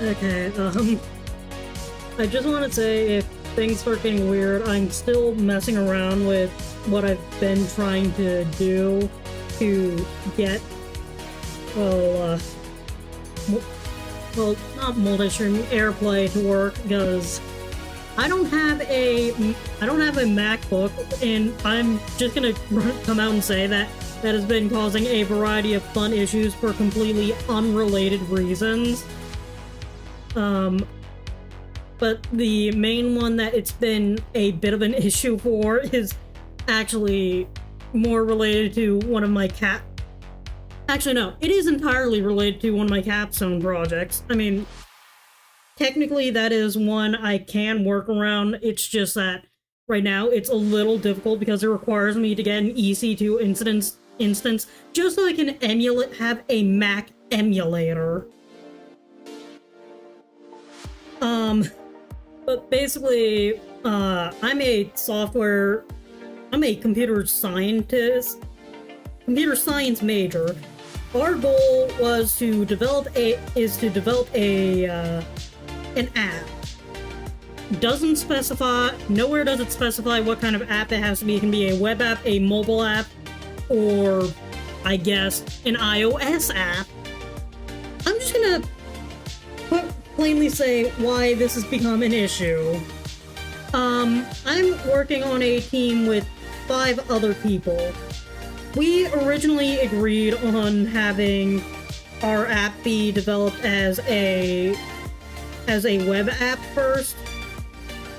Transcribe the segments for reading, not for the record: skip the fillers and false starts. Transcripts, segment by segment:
Okay, I just want to say if things start getting weird, I'm still messing around with what I've been trying to do to get, well, not multi-stream, AirPlay to work, because I don't have a MacBook, and I'm just gonna come out and say that has been causing a variety of fun issues for completely unrelated reasons. But the main one that it's been a bit of an issue for is actually more related to one of my Actually, no, it is entirely related to one of my capstone projects. I mean, technically that is one I can work around. It's just that right now it's a little difficult because it requires me to get an EC2 instance just so I can have a Mac emulator. But basically, I'm a computer science major. Our goal was to develop an app. Nowhere does it specify what kind of app it has to be. It can be a web app, a mobile app, or I guess an iOS app. I'm just gonna plainly say why this has become an issue. I'm working on a team with 5 other people. We originally agreed on having our app be developed as a web app first.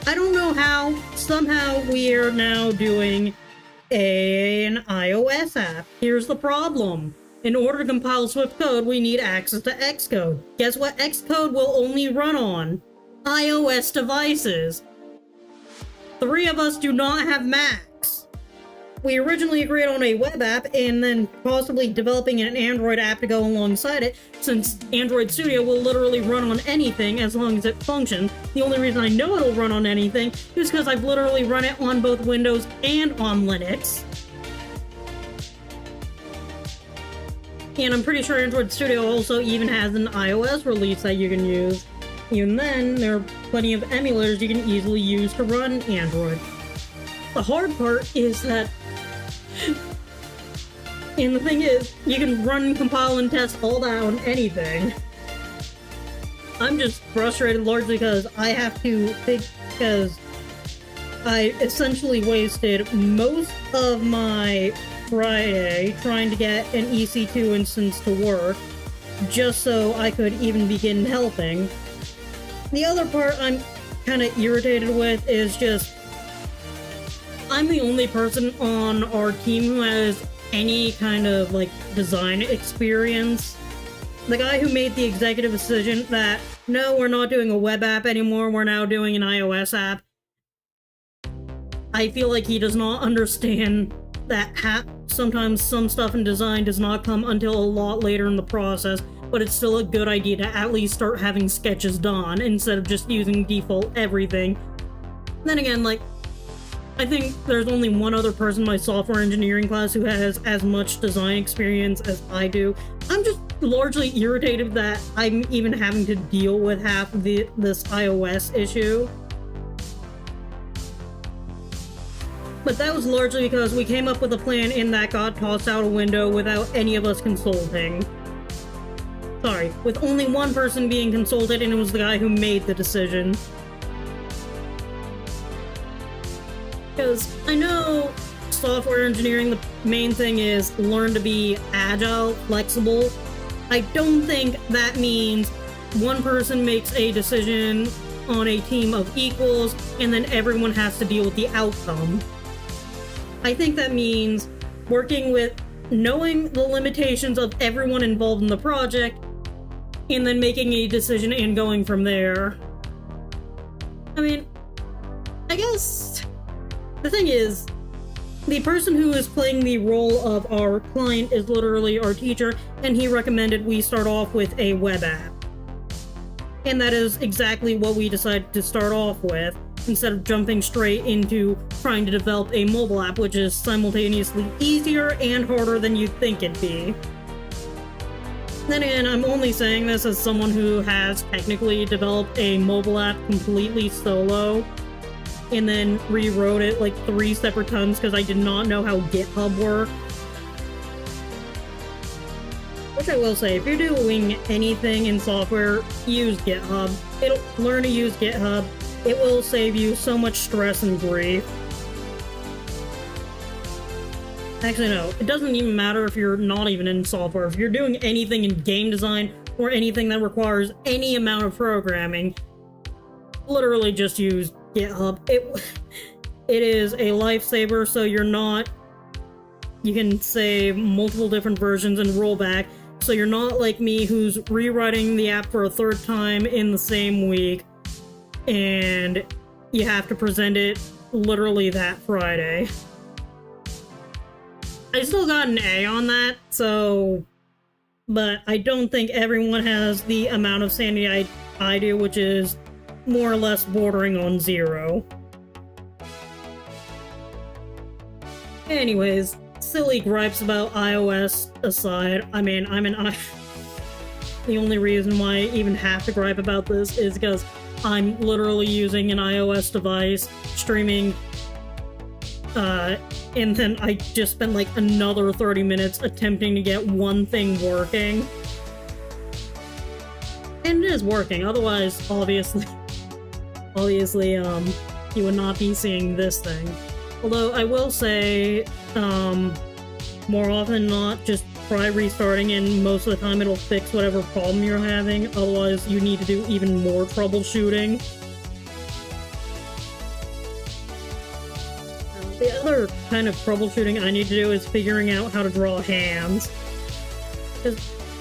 I don't know how. Somehow we are now doing an iOS app. Here's the problem. In order to compile Swift code, we need access to Xcode. Guess what Xcode will only run on? iOS devices. 3 of us do not have Macs. We originally agreed on a web app and then possibly developing an Android app to go alongside it, since Android Studio will literally run on anything as long as it functions. The only reason I know it'll run on anything is because I've literally run it on both Windows and on Linux. And I'm pretty sure Android Studio also even has an iOS release that you can use. Even then, there are plenty of emulators you can easily use to run Android. The hard part is that... and the thing is, you can run, compile, and test all that on anything. I'm just frustrated largely because I have to think, because I essentially wasted most of my Friday trying to get an EC2 instance to work, just so I could even begin helping. The other part I'm kind of irritated with is just, I'm the only person on our team who has any kind of, like, design experience. The guy who made the executive decision that, no, we're not doing a web app anymore, we're now doing an iOS app, I feel like he does not understand that sometimes some stuff in design does not come until a lot later in the process, but it's still a good idea to at least start having sketches done instead of just using default everything. Then again, like, I think there's only one other person in my software engineering class who has as much design experience as I do. I'm just largely irritated that I'm even having to deal with half of this iOS issue. But that was largely because we came up with a plan and that got tossed out a window without any of us consulting. Sorry, with only one person being consulted, and it was the guy who made the decision. Because I know software engineering, the main thing is learn to be agile, flexible. I don't think that means one person makes a decision on a team of equals and then everyone has to deal with the outcome. I think that means working with knowing the limitations of everyone involved in the project and then making a decision and going from there. I mean, I guess the thing is, the person who is playing the role of our client is literally our teacher, and he recommended we start off with a web app. And that is exactly what we decided to start off with, instead of jumping straight into trying to develop a mobile app, which is simultaneously easier and harder than you'd think it'd be. Then again, I'm only saying this as someone who has technically developed a mobile app completely solo and then rewrote it like 3 separate times because I did not know how GitHub worked. Which I will say, if you're doing anything in software, use GitHub. Learn to use GitHub. It will save you so much stress and grief. Actually, no. It doesn't even matter if you're not even in software. If you're doing anything in game design or anything that requires any amount of programming, literally just use GitHub. It is a lifesaver, so you're not... You can save multiple different versions and roll back, so you're not like me who's rewriting the app for a 3rd time in the same week, and you have to present it literally that Friday. I still got an A on that, so... But I don't think everyone has the amount of sanity I do, which is more or less bordering on 0. Anyways, silly gripes about iOS aside, I mean, the only reason why I even have to gripe about this is because I'm literally using an iOS device, streaming, and then I just spent like another 30 minutes attempting to get one thing working. And it is working, otherwise, obviously, you would not be seeing this thing. Although, I will say, more often than not, just try restarting and most of the time it'll fix whatever problem you're having, otherwise you need to do even more troubleshooting. The other kind of troubleshooting I need to do is figuring out how to draw hands. Because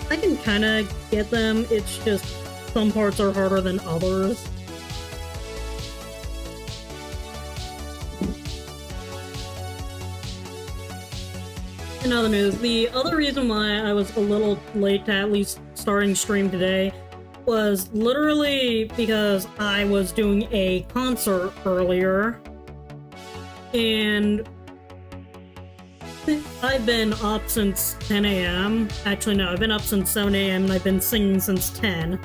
I can kind of get them, it's just some parts are harder than others. In other news, the other reason why I was a little late to at least starting stream today was literally because I was doing a concert earlier, and I've been up since 10 a.m. Actually, no, I've been up since 7 a.m. and I've been singing since 10.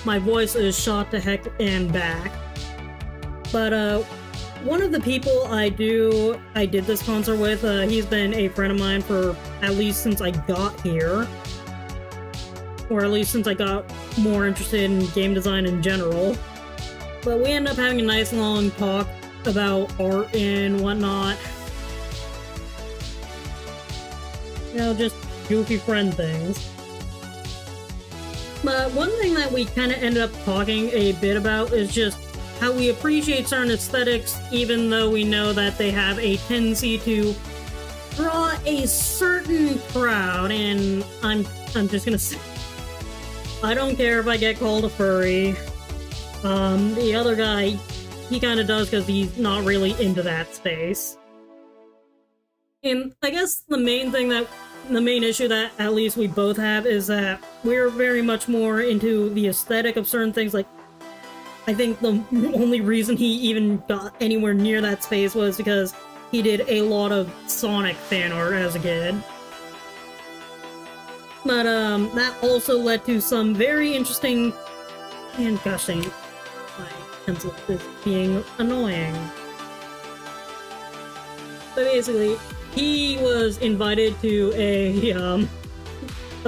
My voice is shot to heck and back. But, one of the people I did this concert with, he's been a friend of mine for at least since I got here. Or at least since I got more interested in game design in general. But we ended up having a nice long talk about art and whatnot. You know, just goofy friend things. But one thing that we kind of ended up talking a bit about is just how we appreciate certain aesthetics even though we know that they have a tendency to draw a certain crowd, and I'm just gonna say, I don't care if I get called a furry. The other guy, he kinda does because he's not really into that space. And I guess the main issue that at least we both have is that we're very much more into the aesthetic of certain things. Like, I think the only reason he even got anywhere near that space was because he did a lot of Sonic fan art as a kid. But, that also led to some very interesting... And gosh dang, my pencil is being annoying. But basically, he was invited to a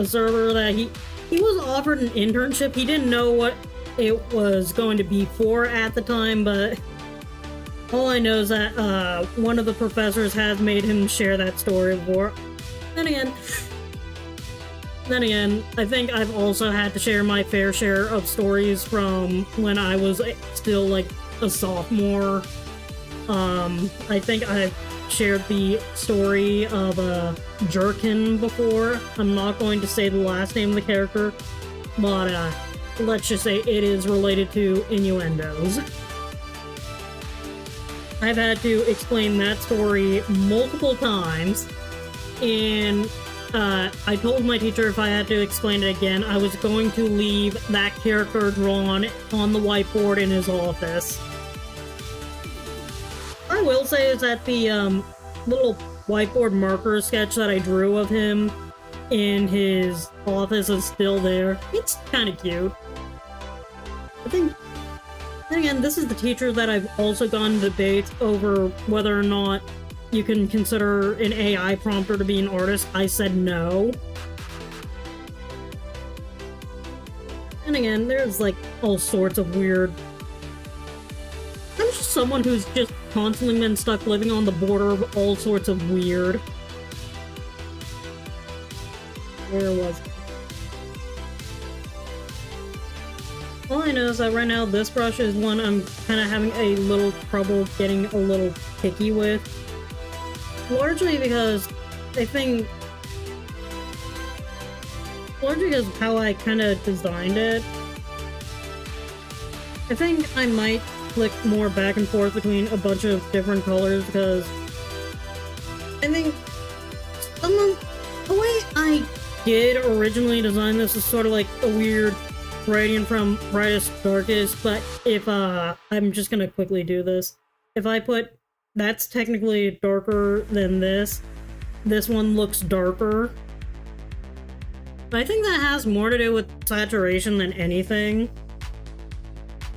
server that he was offered an internship. He didn't know what it was going to be for at the time, but all I know is that one of the professors has made him share that story before. Then again, I think I've also had to share my fair share of stories from when I was still like a sophomore. I think I've shared the story of Jerkin before. I'm not going to say the last name of the character, but let's just say it is related to innuendos. I've had to explain that story multiple times, and I told my teacher if I had to explain it again, I was going to leave that character drawn on the whiteboard in his office. What I will say is that the little whiteboard marker sketch that I drew of him in his office is still there. It's kind of cute. I think, then again, this is the teacher that I've also gotten debates over whether or not you can consider an AI prompter to be an artist. I said no. And again, there's like all sorts of weird... I'm just someone who's just constantly been stuck living on the border of all sorts of weird. Where was it? All I know is that right now this brush is one I'm kind of having a little trouble getting a little picky with. Largely because I think... Largely because of how I kind of designed it. I think I might flick more back and forth between a bunch of different colors because I think the way I did originally design this is sort of like a weird gradient from brightest to darkest, but if I'm just gonna quickly do this. If I put that's technically darker than this one looks darker. I think that has more to do with saturation than anything.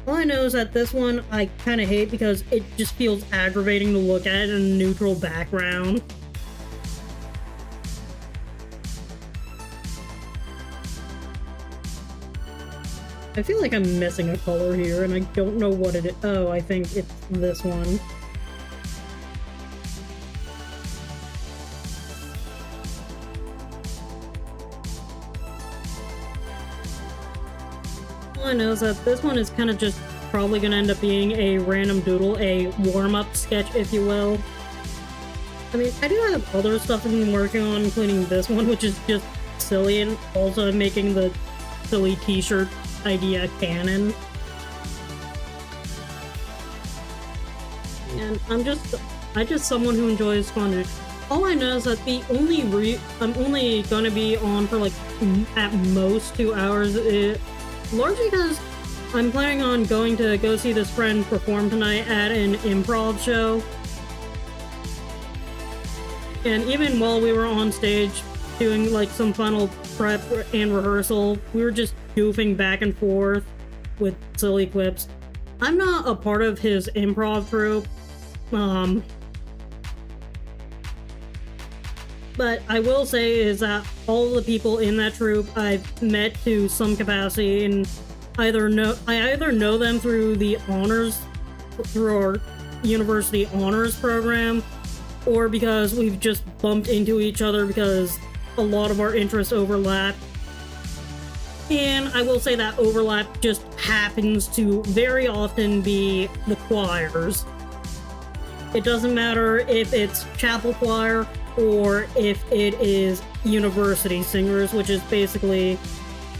All I know is that this one I kind of hate because it just feels aggravating to look at in a neutral background. I feel like I'm missing a color here and I don't know what it is. Oh, I think it's this one. All I know is that this one is kind of just probably going to end up being a random doodle, a warm-up sketch, if you will. I mean, I do have other stuff I've been working on, including this one, which is just silly, and also making the silly t-shirt idea canon. And I'm just someone who enjoys fun. All I know is that the only I'm only going to be on for like at most 2 hours. Largely because I'm planning on going to go see this friend perform tonight at an improv show. And even while we were on stage doing like some final prep and rehearsal, we were just goofing back and forth with silly quips. I'm not a part of his improv troupe, but I will say is that all the people in that troupe I've met to some capacity, and I either know them through our university honors program, or because we've just bumped into each other because a lot of our interests overlap. And I will say that overlap just happens to very often be the choirs. It doesn't matter if it's chapel choir or if it is university singers, which is basically,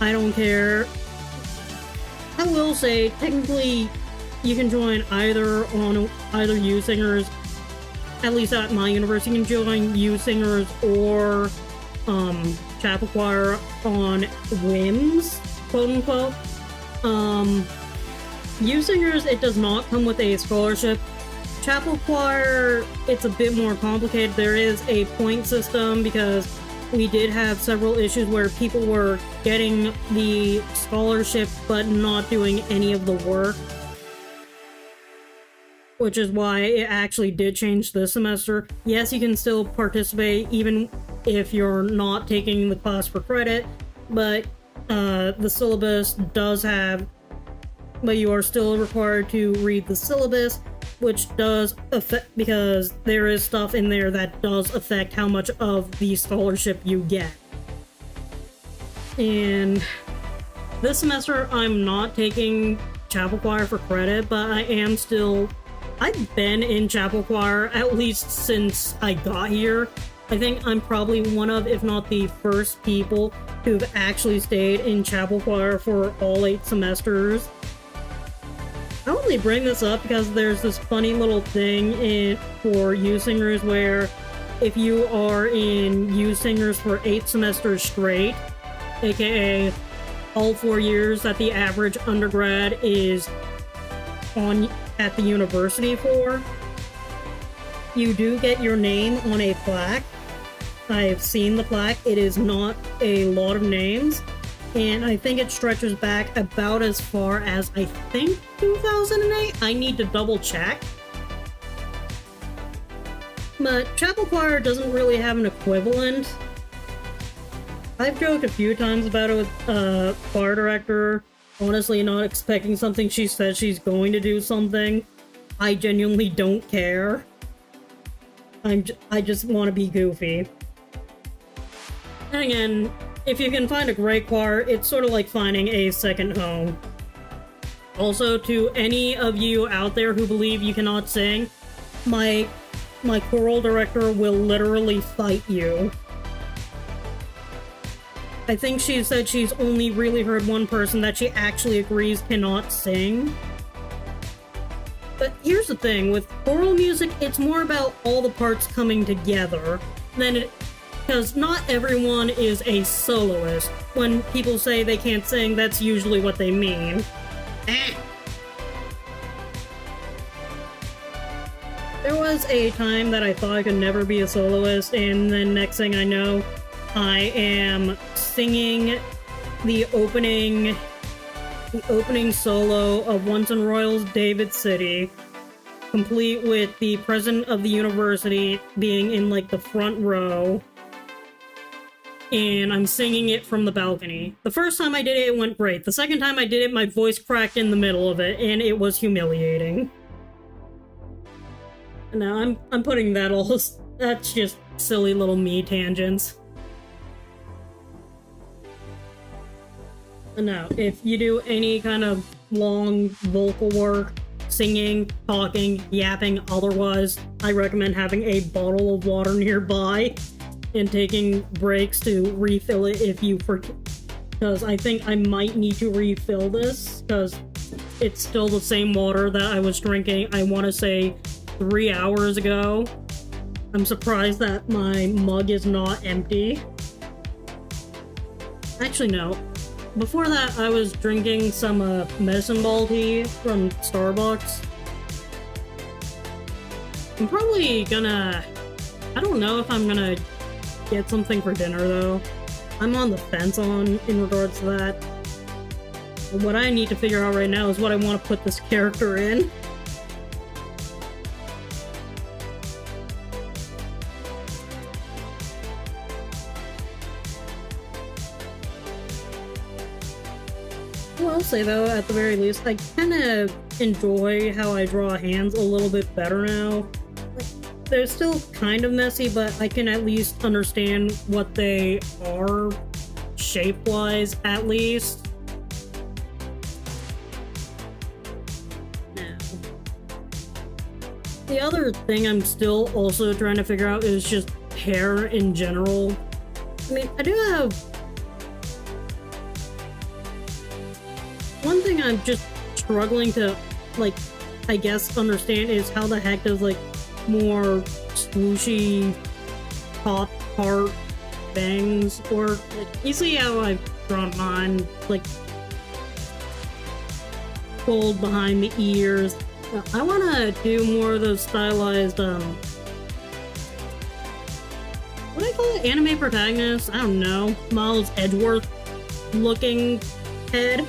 I don't care. I will say, technically, you can join either youth singers, at least at my university, you can join youth singers or chapel choir on whims, quote unquote. Youth singers, it does not come with a scholarship. Chapel choir, it's a bit more complicated. There is a point system because we did have several issues where people were getting the scholarship but not doing any of the work, which is why it actually did change this semester. Yes, you can still participate even if you're not taking the class for credit, but the syllabus does have, but you are still required to read the syllabus, which does affect, because there is stuff in there that does affect how much of the scholarship you get. And this semester, I'm not taking chapel choir for credit, but I've been in chapel choir at least since I got here. I think I'm probably one of, if not the first people who've actually stayed in chapel choir for all 8 semesters. I only bring this up because there's this funny little thing for youth singers where if you are in youth singers for 8 semesters straight, aka all 4 years that the average undergrad is on at the university for, you do get your name on a plaque. I've seen the plaque. It is not a lot of names, and I think it stretches back about as far as, I think, 2008? I need to double check. But Chapel Choir doesn't really have an equivalent. I've joked a few times about it with choir director, honestly not expecting something. She says she's going to do something. I genuinely don't care. I just want to be goofy. And again, if you can find a great choir, it's sort of like finding a second home. Also, to any of you out there who believe you cannot sing, my choral director will literally fight you. I think she said she's only really heard one person that she actually agrees cannot sing. But here's the thing, with choral music, it's more about all the parts coming together than it... Because not everyone is a soloist. When people say they can't sing, that's usually what they mean. There was a time that I thought I could never be a soloist, and then next thing I know, I am singing the opening solo of Once and Royals David City, complete with the president of the university being in like the front row, and I'm singing it from the balcony. The first time I did it, it went great. The second time I did it, my voice cracked in the middle of it, and it was humiliating. Now I'm putting that all... That's just silly little me tangents. Now, if you do any kind of long vocal work, singing, talking, yapping, otherwise, I recommend having a bottle of water nearby and taking breaks to refill it if you forget. Because I think I might need to refill this, because it's still the same water that I was drinking, I want to say, 3 hours ago. I'm surprised that my mug is not empty. Actually, no. Before that, I was drinking some medicine ball tea from Starbucks. I'm probably gonna... I don't know if I'm gonna get something for dinner, though. I'm on the fence in regards to that. What I need to figure out right now is what I want to put this character in. I'll say though, at the very least, I kind of enjoy how I draw hands a little bit better now. Like, they're still kind of messy, but I can at least understand what they are, shape-wise, at least. Now, the other thing I'm still also trying to figure out is just hair in general. I mean, I do have... One thing I'm just struggling to, like, I guess understand is how the heck does, like, more swooshy top part bangs work. Like, you see how I've drawn mine, like, gold behind the ears. I want to do more of those stylized, what do I call it? Anime protagonists? I don't know. Miles Edgeworth looking head.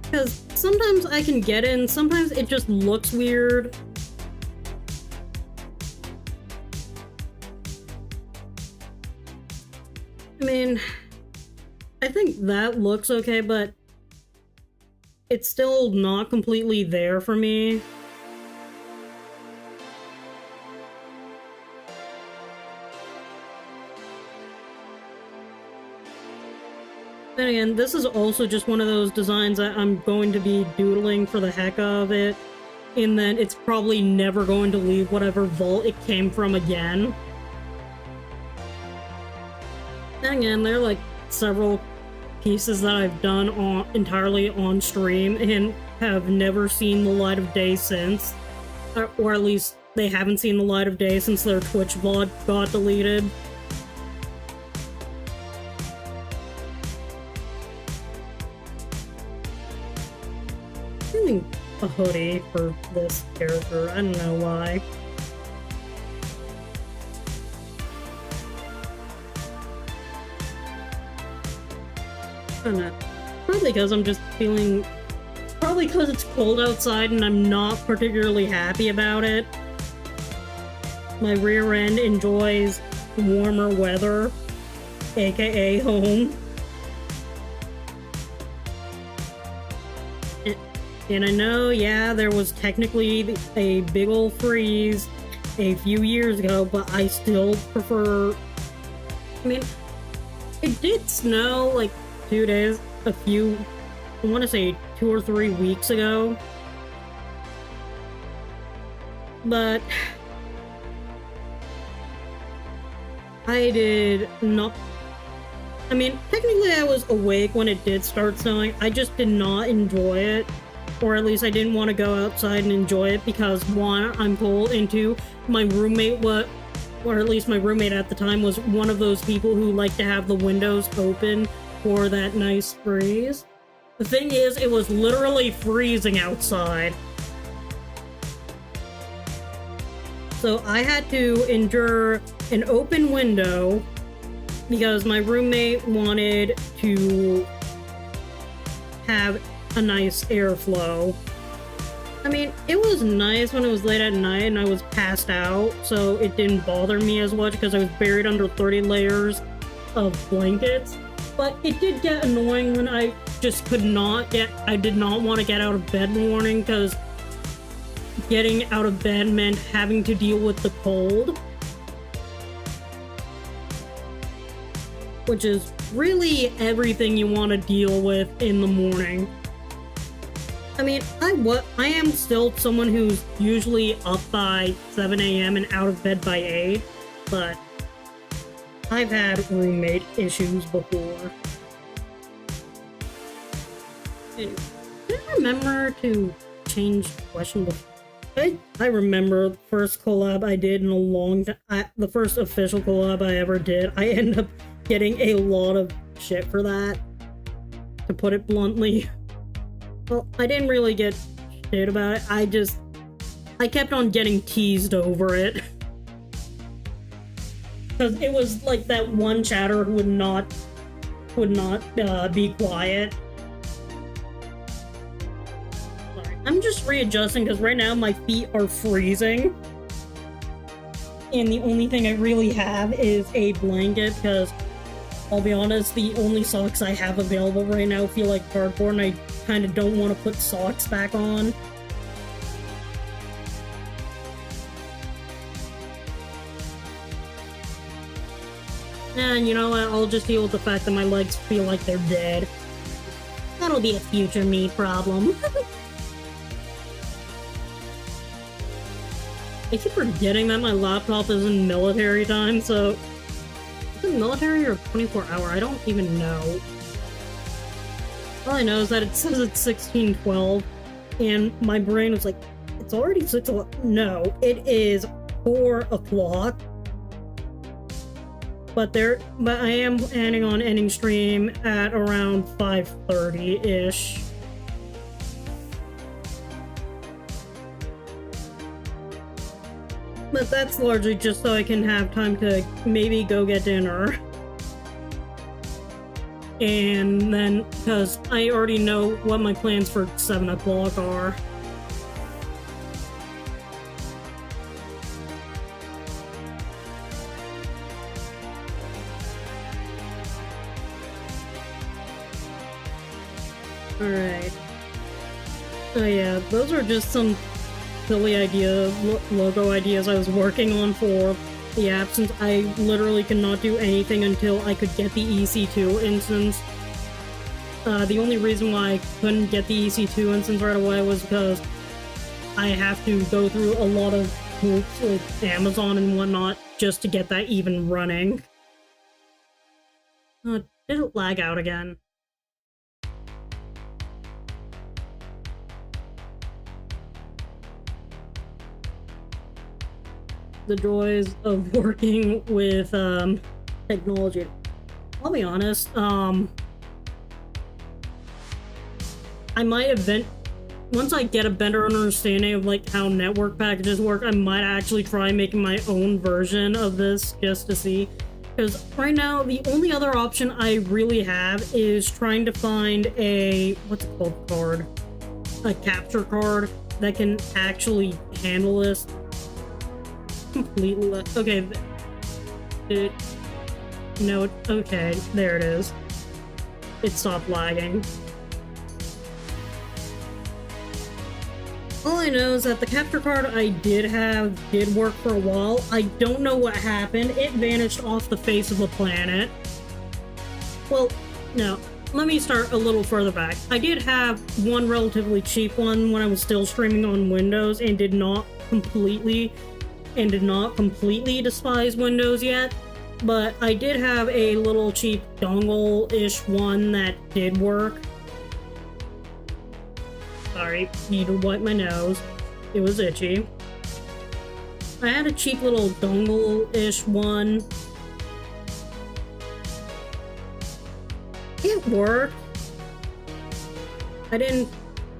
Because sometimes I can get it, and sometimes it just looks weird. I mean, I think that looks okay, but it's still not completely there for me. Then again, this is also just one of those designs that I'm going to be doodling for the heck of it, and then it's probably never going to leave whatever vault it came from again. Then again, there are like several pieces that I've done entirely on stream and have never seen the light of day since. Or at least they haven't seen the light of day since their Twitch VOD got deleted. a hoodie for this character. I don't know why. I don't know. Probably because I'm just feeling... Probably because it's cold outside and I'm not particularly happy about it. My rear end enjoys warmer weather, aka home. And I know, yeah, there was technically a big ol' freeze a few years ago, but I still prefer... I mean, it did snow like 2 days, I want to say 2 or 3 weeks ago. But I did not... I mean, technically I was awake when it did start snowing. I just did not enjoy it. Or at least I didn't want to go outside and enjoy it because, one, I'm cold, and two, my roommate, or at least my roommate at the time, was one of those people who like to have the windows open for that nice breeze. The thing is, it was literally freezing outside. So I had to endure an open window because my roommate wanted to have a nice airflow. I mean, it was nice when it was late at night and I was passed out, so it didn't bother me as much because I was buried under 30 layers of blankets. But it did get annoying when I just I did not want to get out of bed in the morning because getting out of bed meant having to deal with the cold. Which is really everything you want to deal with in the morning. I mean, I am still someone who's usually up by 7 a.m. and out of bed by 8, but I've had roommate issues before. Anyway, can I remember to change the question before? I remember the first collab I did in a long time, the first official collab I ever did. I ended up getting a lot of shit for that, to put it bluntly. Well, I didn't really get shit about it. I kept on getting teased over it. Because it was like that one chatter who would not be quiet. Sorry. I'm just readjusting because right now my feet are freezing. And the only thing I really have is a blanket because, I'll be honest, the only socks I have available right now feel like cardboard and I kind of don't want to put socks back on. And you know what, I'll just deal with the fact that my legs feel like they're dead. That'll be a future me problem. I keep forgetting that my laptop is in military time, so... Is it military or 24-hour? I don't even know. All I know is that it says it's 16:12, and my brain was like, it's already 6 o'clock. No, it is 4 o'clock. But I am planning on ending stream at around 5:30-ish. But that's largely just so I can have time to maybe go get dinner. And then, because I already know what my plans for 7 o'clock are. Alright. Oh yeah, those are just some silly logo ideas I was working on for the app, since I literally could not do anything until I could get the EC2 instance. The only reason why I couldn't get the EC2 instance right away was because I have to go through a lot of hoops with Amazon and whatnot just to get that even running. Did it lag out again? The joys of working with technology. I'll be honest, I might once I get a better understanding of like how network packages work, I might actually try making my own version of this just to see. Because right now, the only other option I really have is trying to find a, what's it called, card? A capture card that can actually handle this completely. Okay. No, okay, there it is. It stopped lagging. All I know is that the capture card I did have did work for a while. I don't know what happened. It vanished off the face of the planet. Well, no. Let me start a little further back. I did have one relatively cheap one when I was still streaming on Windows and did not completely despise Windows yet. But I did have a little cheap dongle-ish one that did work. Sorry, need to wipe my nose. It was itchy. I had a cheap little dongle-ish one. It worked. I didn't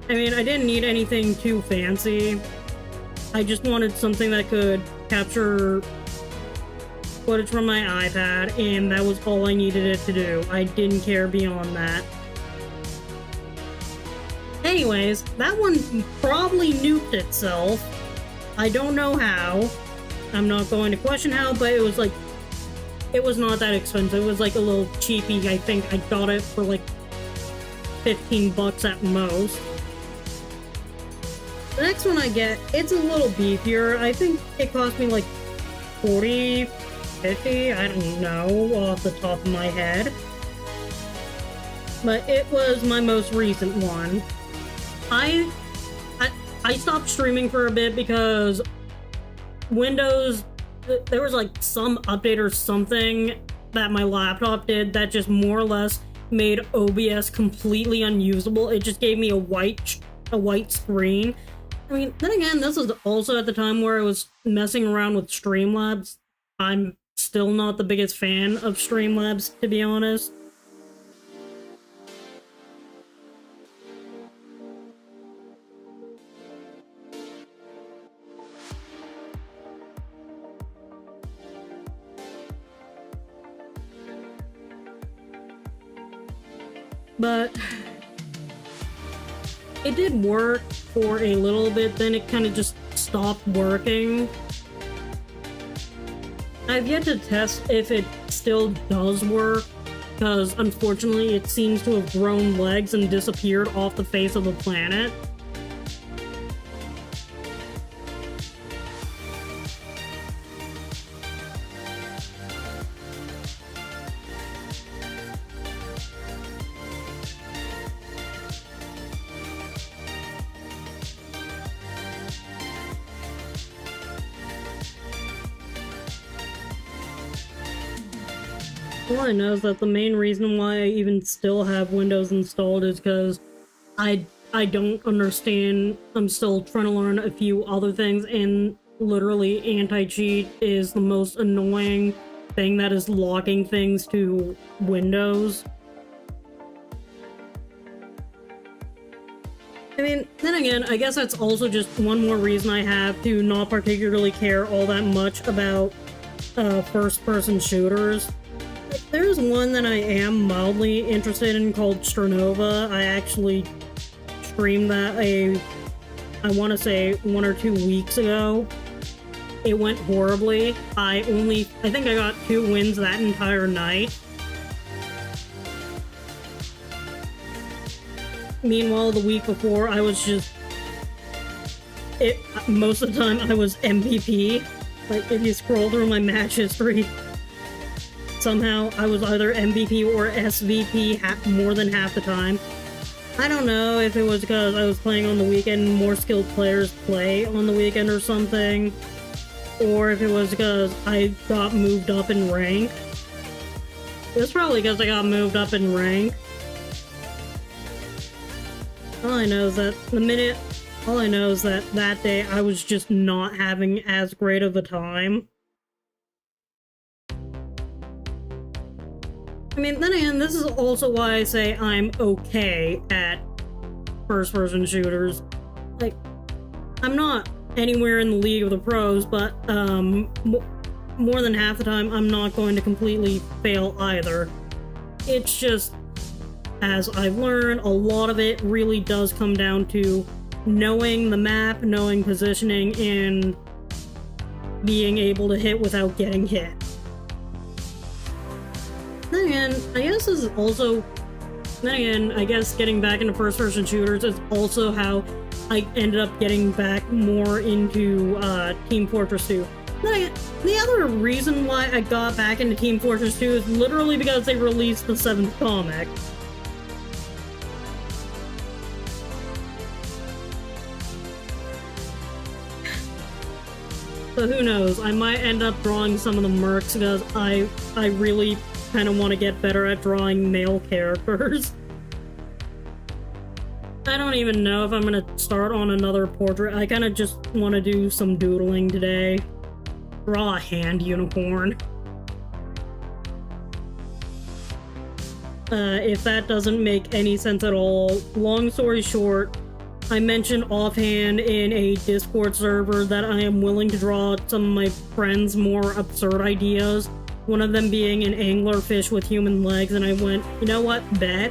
need anything too fancy. I just wanted something that could capture footage from my iPad, and that was all I needed it to do. I didn't care beyond that. Anyways, that one probably nuked itself. I don't know how. I'm not going to question how, but it was like, it was not that expensive. It was like a little cheapy. I think I got it for like 15 bucks at most. The next one I get, it's a little beefier. I think it cost me like 40, 50, I don't know off the top of my head. But it was my most recent one. I stopped streaming for a bit because Windows, there was like some update or something that my laptop did that just more or less made OBS completely unusable. It just gave me a white screen. I mean, then again, this was also at the time where I was messing around with Streamlabs. I'm still not the biggest fan of Streamlabs, to be honest. But it did work for a little bit, then it kind of just stopped working. I've yet to test if it still does work, because unfortunately it seems to have grown legs and disappeared off the face of the planet. All I know is that the main reason why I even still have Windows installed is because I don't understand. I'm still trying to learn a few other things, and literally anti-cheat is the most annoying thing that is locking things to Windows. I mean, then again, I guess that's also just one more reason I have to not particularly care all that much about first-person shooters. There's one that I am mildly interested in called Sternova. I actually streamed that I want to say 1 or 2 weeks ago. It went horribly. I think I got 2 wins that entire night. Meanwhile, the week before, I was just... most of the time, I was MVP. Like, if you scroll through my match history, somehow I was either MVP or SVP more than half the time. I don't know if it was because I was playing on the weekend and more skilled players play on the weekend or something, or if it was because I got moved up in rank. It's probably because I got moved up in rank. All I know is that that day I was just not having as great of a time. I mean, then again, this is also why I say I'm okay at first-person shooters. I'm not anywhere in the league of the pros, but more than half the time, I'm not going to completely fail either. It's just, as I've learned, a lot of it really does come down to knowing the map, knowing positioning, and being able to hit without getting hit. Then again, I guess this is also... Then again, I guess getting back into first-person shooters is also how I ended up getting back more into Team Fortress 2. Then again, the other reason why I got back into Team Fortress 2 is literally because they released the 7th comic. So who knows, I might end up drawing some of the mercs because I really kind of want to get better at drawing male characters. I don't even know if I'm going to start on another portrait. I kind of just want to do some doodling today. Draw a hand unicorn. If that doesn't make any sense at all, long story short, I mentioned offhand in a Discord server that I am willing to draw some of my friends' more absurd ideas. One of them being an anglerfish with human legs, and I went, you know what, bet.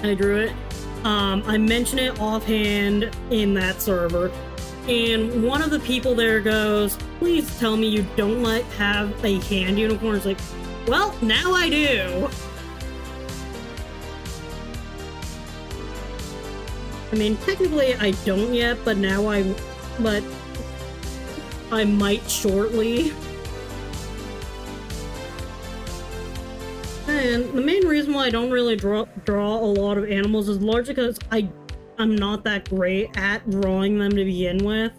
I drew it. I mentioned it offhand in that server, and one of the people there goes, please tell me you don't have a hand unicorn. It's like, well, now I do. I mean, technically I don't yet, but I might shortly. And the main reason why I don't really draw a lot of animals is largely because I'm not that great at drawing them to begin with.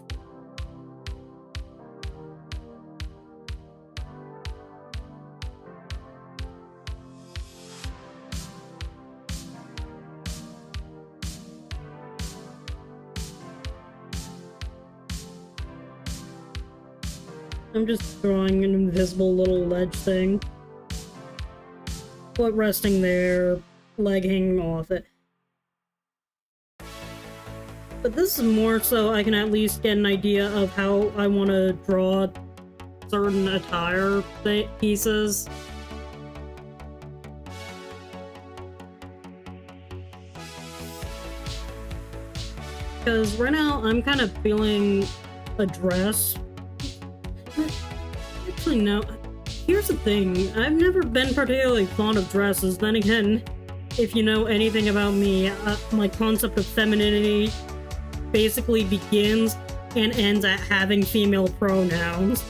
I'm just drawing an invisible little ledge thing. Foot resting there, leg hanging off it. But this is more so I can at least get an idea of how I want to draw certain attire pieces. Because right now I'm kind of feeling a dress. Actually, no. Here's the thing, I've never been particularly fond of dresses. Then again, if you know anything about me, my concept of femininity basically begins and ends at having female pronouns.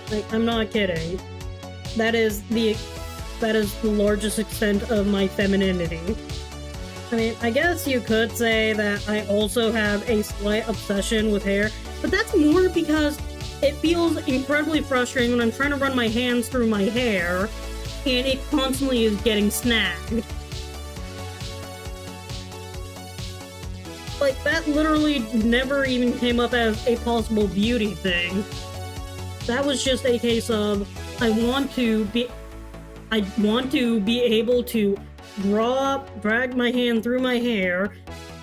Like, I'm not kidding. That is the largest extent of my femininity. I mean, I guess you could say that I also have a slight obsession with hair, but that's more because it feels incredibly frustrating when I'm trying to run my hands through my hair, and it constantly is getting snagged. Like, that literally never even came up as a possible beauty thing. That was just a case of, I want to be able to drag my hand through my hair,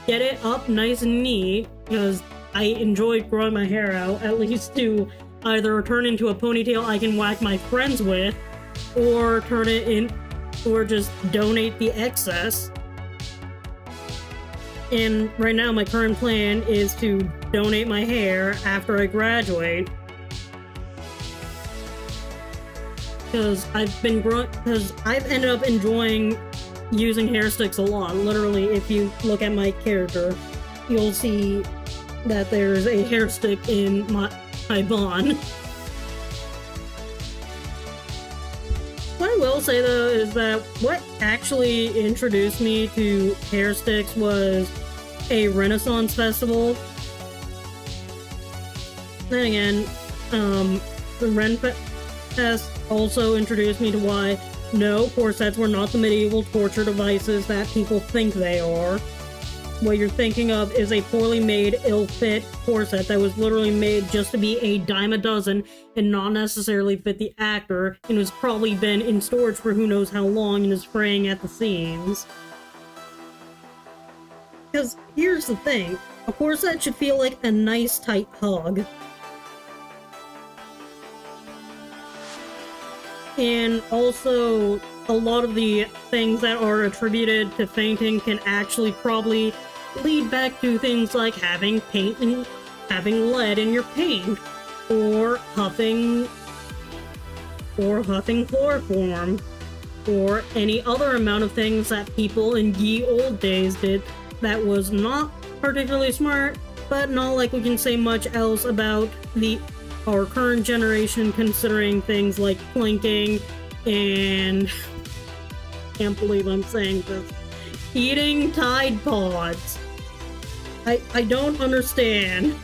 get it up nice and neat, because I enjoy growing my hair out, at least to either turn into a ponytail I can whack my friends with, or turn it in, or just donate the excess. And right now my current plan is to donate my hair after I graduate. Because I've ended up enjoying using hair sticks a lot. Literally, if you look at my character, you'll see that there's a hair stick in my bond. What I will say though is that what actually introduced me to hair sticks was a Renaissance festival. Then again, the Ren Fest also introduced me to why no, corsets were not the medieval torture devices that people think they are. What you're thinking of is a poorly made, ill-fit corset that was literally made just to be a dime a dozen and not necessarily fit the actor, and has probably been in storage for who knows how long and is fraying at the seams. Because here's the thing, of course that should feel like a nice tight hug. And also, a lot of the things that are attributed to fainting can actually probably lead back to things like having paint and having lead in your paint, or huffing chloroform, or any other amount of things that people in ye old days did that was not particularly smart, but not like we can say much else about our current generation, considering things like planking and can't believe I'm saying this, eating Tide Pods. I don't understand.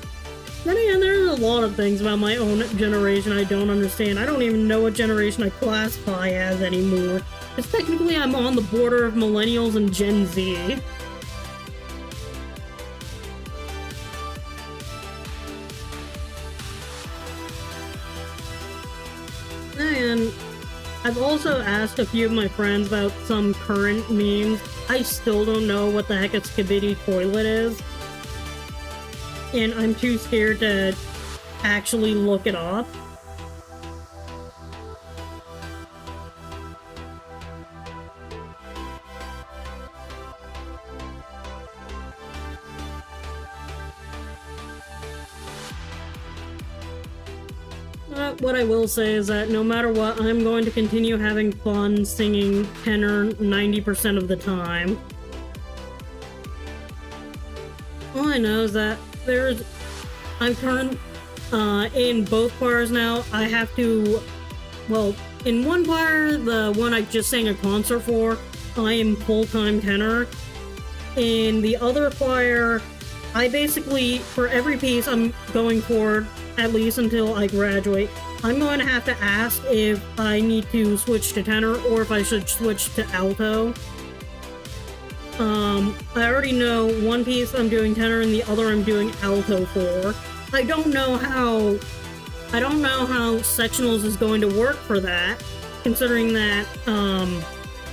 Then again, there's a lot of things about my own generation I don't understand. I don't even know what generation I classify as anymore. Because technically I'm on the border of millennials and Gen Z. And I've also asked a few of my friends about some current memes. I still don't know what the heck a Skibidi toilet is. And I'm too scared to actually look it up. What I will say is that no matter what, I'm going to continue having fun singing tenor 90% of the time. All I know is that I'm current in both choirs now. I have to, well, in one choir, the one I just sang a concert for, I am full-time tenor. In the other choir, I basically, for every piece I'm going for, at least until I graduate, I'm going to have to ask if I need to switch to tenor or if I should switch to alto. I already know one piece I'm doing tenor and the other I'm doing alto for. I don't know how sectionals is going to work for that, considering that,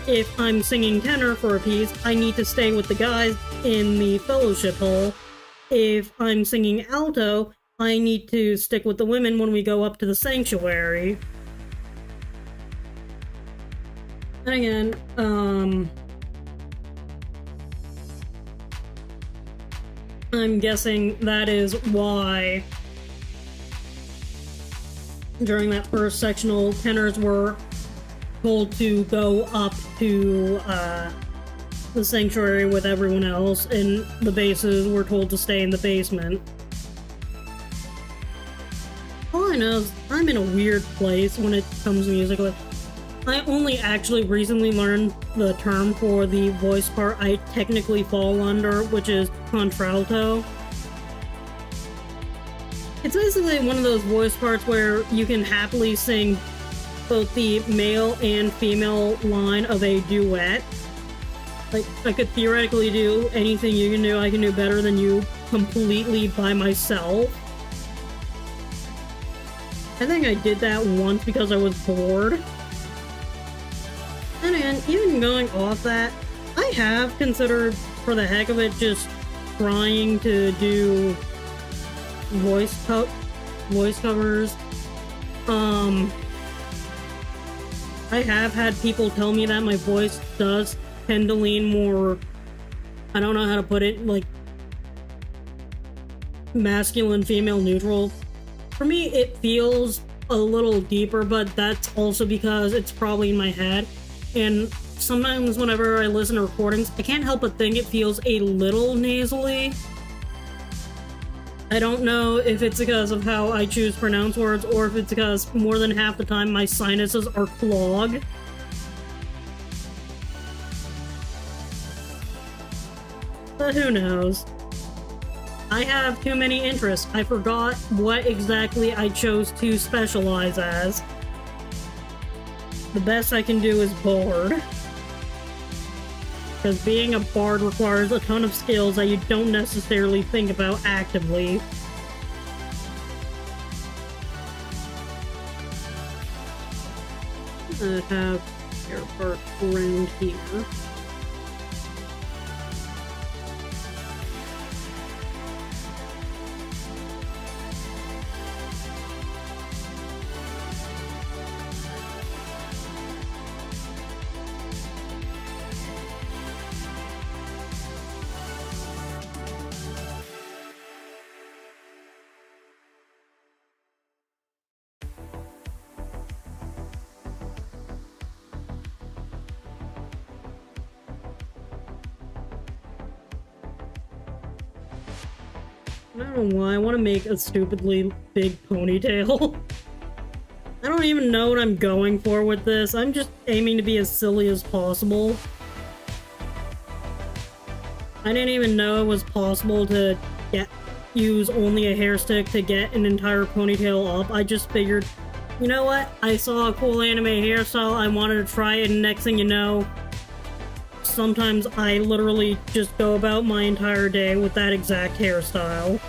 if I'm singing tenor for a piece, I need to stay with the guys in the fellowship hall. If I'm singing alto, I need to stick with the women when we go up to the sanctuary. And again, I'm guessing that is why during that first sectional, tenors were told to go up to the sanctuary with everyone else, and the basses were told to stay in the basement. All I know is I'm in a weird place when it comes to music. I only actually recently learned the term for the voice part I technically fall under, which is contralto. It's basically one of those voice parts where you can happily sing both the male and female line of a duet. Like, I could theoretically do anything you can do, I can do better than you completely by myself. I think I did that once because I was bored. And then, even going off that, I have considered, for the heck of it, just trying to do voice covers. I have had people tell me that my voice does tend to lean more, I don't know how to put it, like, masculine, female, neutral. For me, it feels a little deeper, but that's also because it's probably in my head. And sometimes whenever I listen to recordings, I can't help but think it feels a little nasally. I don't know if it's because of how I choose to pronounce words, or if it's because more than half the time my sinuses are clogged. But who knows? I have too many interests. I forgot what exactly I chose to specialize as. The best I can do is bard. Because being a bard requires a ton of skills that you don't necessarily think about actively. I have air part around here. I don't know why I want to make a stupidly big ponytail. I don't even know what I'm going for with this. I'm just aiming to be as silly as possible. I didn't even know it was possible to use only a hair stick to get an entire ponytail up. I just figured, you know what? I saw a cool anime hairstyle, I wanted to try it, and next thing you know, sometimes I literally just go about my entire day with that exact hairstyle.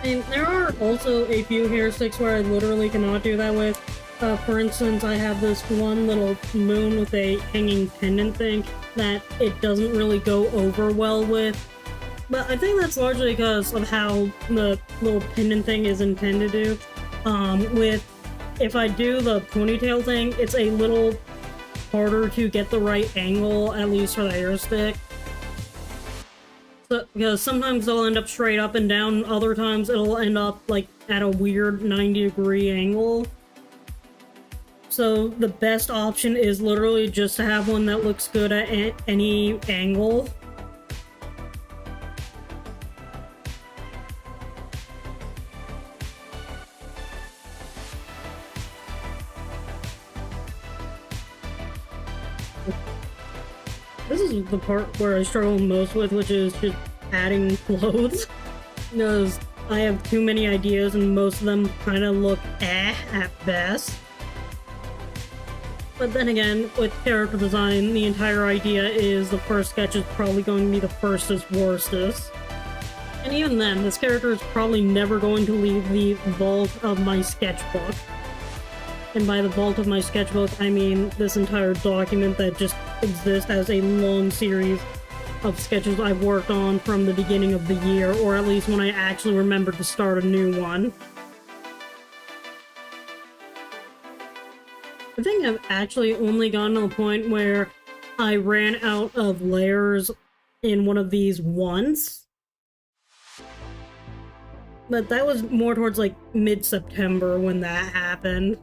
And there are also a few hair sticks where I literally cannot do that with. For instance, I have this one little moon with a hanging pendant thing that it doesn't really go over well with. But I think that's largely because of how the little pendant thing is intended to. If I do the ponytail thing, it's a little harder to get the right angle, at least for the hair stick. So, because sometimes they'll end up straight up and down, other times it'll end up like at a weird 90-degree angle. So the best option is literally just to have one that looks good at any angle. This is the part where I struggle most with, which is just adding clothes. Because I have too many ideas and most of them kind of look at best. But then again, with character design, the entire idea is the first sketch is probably going to be the firstest worstest. And even then, this character is probably never going to leave the vault of my sketchbook. And by the vault of my sketchbook, I mean this entire document that just exists as a long series of sketches I've worked on from the beginning of the year, or at least when I actually remembered to start a new one. I think I've actually only gotten to the point where I ran out of layers in one of these once. But that was more towards like mid-September when that happened.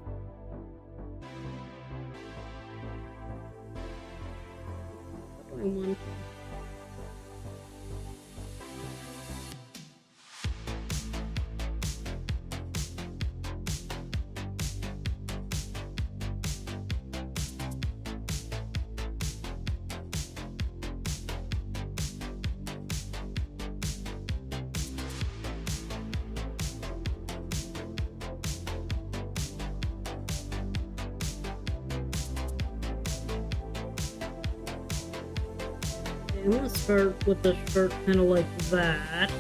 I'm gonna start with the shirt kind of like that.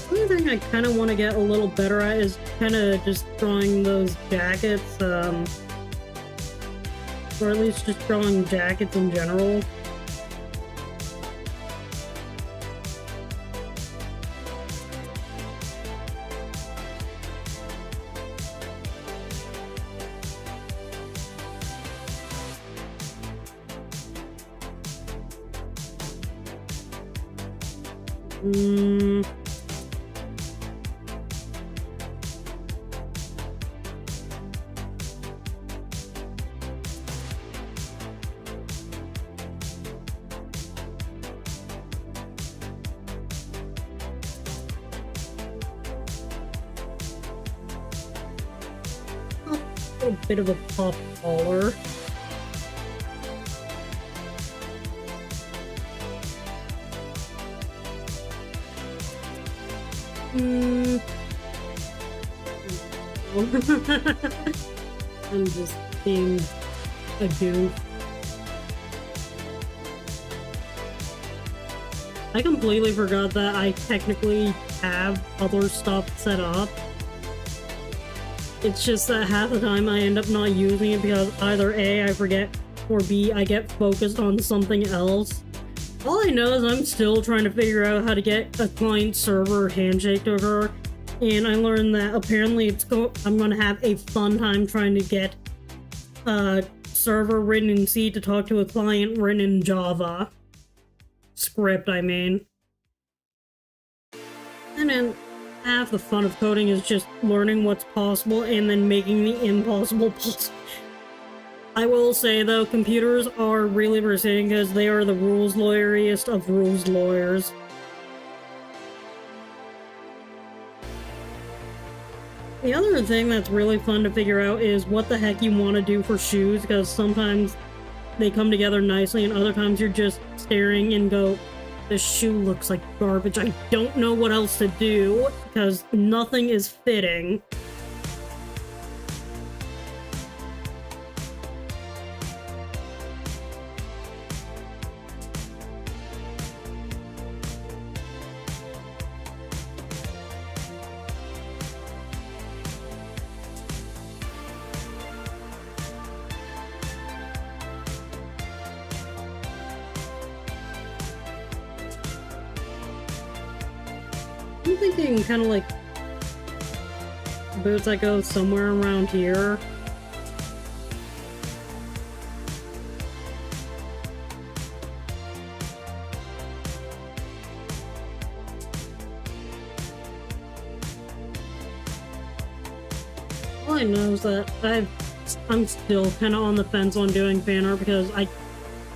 The only thing I kind of want to get a little better at is kind of just drawing those jackets, or at least just drawing jackets in general. A bit of a pop collar. I'm just being a goof. I completely forgot that I technically have other stuff set up. It's just that half the time I end up not using it because either A, I forget, or B, I get focused on something else. All I know is I'm still trying to figure out how to get a client-server handshake to occur, and I learned that apparently I'm gonna have a fun time trying to get server written in C to talk to a client written in Java. Script, I mean. And then half the fun of coding is just learning what's possible and then making the impossible possible. I will say, though, computers are really pursuing because they are the rules lawyeriest of rules lawyers. The other thing that's really fun to figure out is what the heck you want to do for shoes, because sometimes they come together nicely and other times you're just staring and go, this shoe looks like garbage. I don't know what else to do because nothing is fitting. I'm thinking kind of like boots that go somewhere around here. All I know is that I'm still kind of on the fence on doing fan art because I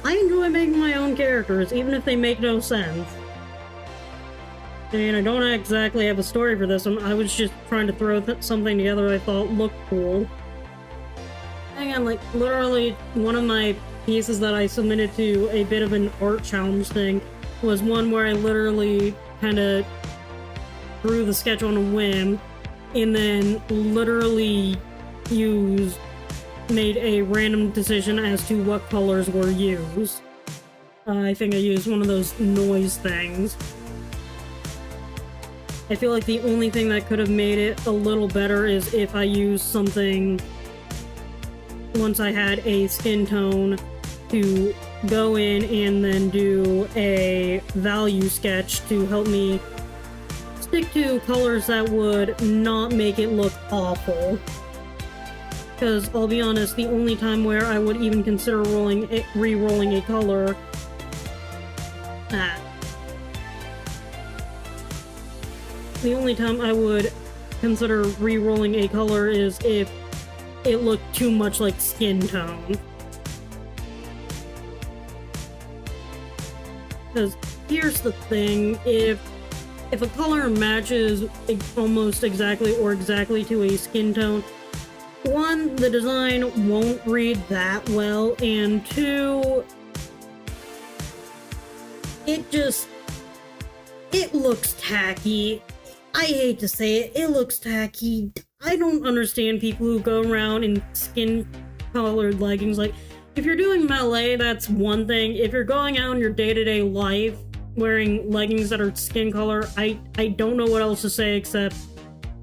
enjoy making my own characters, even if they make no sense. And I don't exactly have a story for this one. I was just trying to throw something together I thought looked cool. Hang on, like, literally, one of my pieces that I submitted to a bit of an art challenge thing was one where I literally kind of drew the sketch on a whim and then literally made a random decision as to what colors were used. I think I used one of those noise things. I feel like the only thing that could have made it a little better is if I used something once I had a skin tone to go in and then do a value sketch to help me stick to colors that would not make it look awful. Because I'll be honest, the only time where I would even consider re-rolling a color the only time I would consider re-rolling a color is if it looked too much like skin tone. Because here's the thing, if a color matches almost exactly or exactly to a skin tone, one, the design won't read that well, and two, it looks tacky. I hate to say it, it looks tacky. I don't understand people who go around in skin-colored leggings. Like, if you're doing melee, that's one thing. If you're going out in your day-to-day life wearing leggings that are skin color, I don't know what else to say except,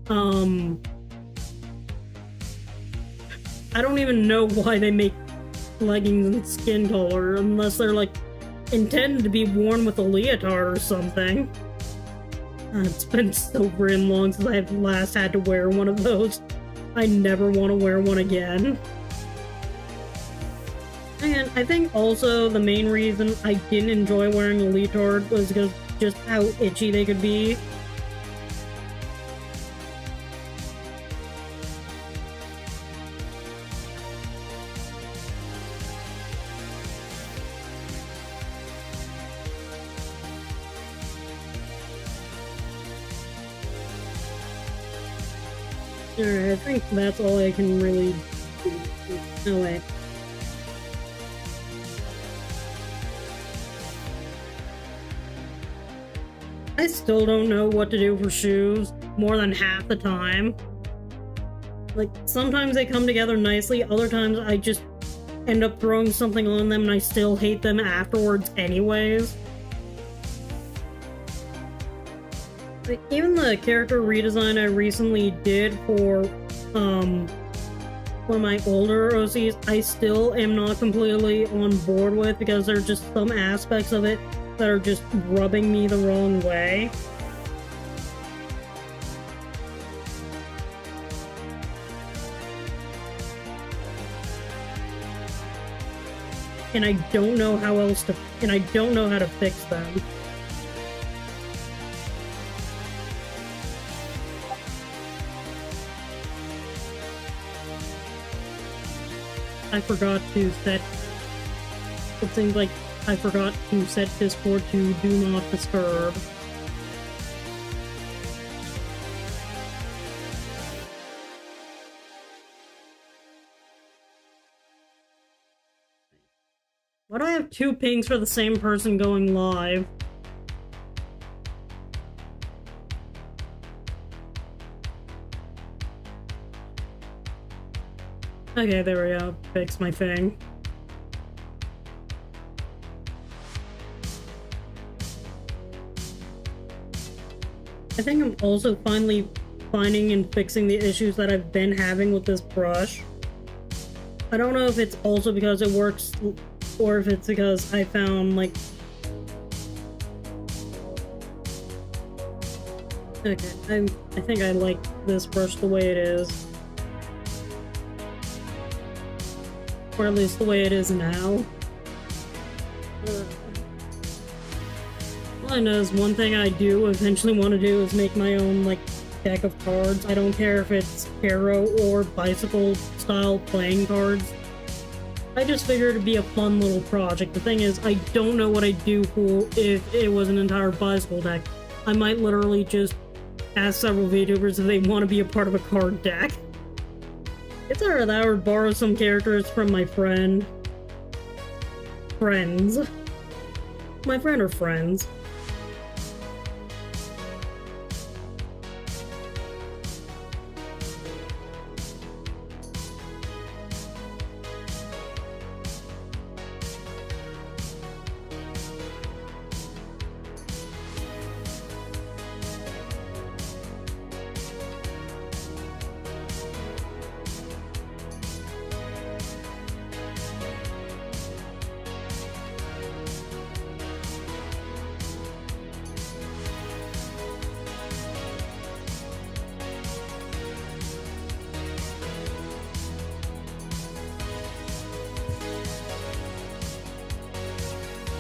I don't even know why they make leggings in skin color, unless they're, like, intended to be worn with a leotard or something. It's been so grim long since I've last had to wear one of those. I never want to wear one again. And I think also the main reason I didn't enjoy wearing a leotard was because just how itchy they could be. Alright, I think that's all I can really do. No way. I still don't know what to do for shoes more than half the time. Like, sometimes they come together nicely, other times I just end up throwing something on them and I still hate them afterwards anyways. Like, even the character redesign I recently did for one of my older OCs, I still am not completely on board with because there are just some aspects of it that are just rubbing me the wrong way. and I don't know how else to, and I don't know how to fix them. I forgot to set, it seems like I forgot to set Discord to do not disturb. Why do I have 2 pings for the same person going live? Okay, there we go. Fix my thing. I think I'm also finally finding and fixing the issues that I've been having with this brush. I don't know if it's also because it works or if it's because I found, like... Okay, I think I like this brush the way it is. Or at least the way it is now. All I know is one thing I do eventually want to do is make my own, like, deck of cards. I don't care if it's hero or bicycle style playing cards. I just figured it'd be a fun little project. The thing is, I don't know what I'd do for if it was an entire bicycle deck. I might literally just ask several VTubers if they want to be a part of a card deck. It's either that or borrow some characters from my friend. Friends. My friend or friends.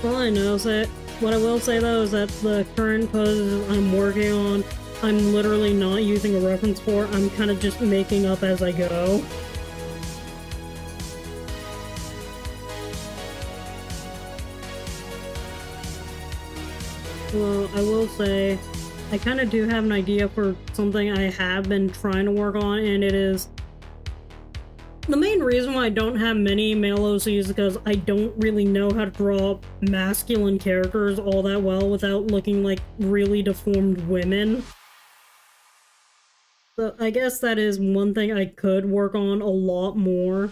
All I know is that, what I will say though is that the current poses I'm working on, I'm literally not using a reference for. I'm kind of just making up as I go. Well, I will say, I kind of do have an idea for something I have been trying to work on, and it is... The main reason why I don't have many male OCs is because I don't really know how to draw masculine characters all that well without looking like really deformed women. So I guess that is one thing I could work on a lot more.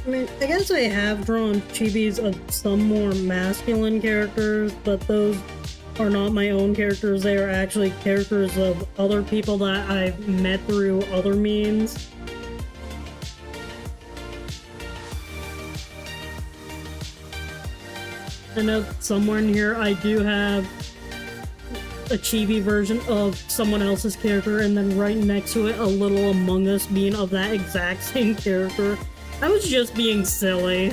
I mean, I guess I have drawn chibis of some more masculine characters, but those are not my own characters. They are actually characters of other people that I've met through other means. I know somewhere in here I do have a chibi version of someone else's character, and then right next to it a little Among Us being of that exact same character. I was just being silly.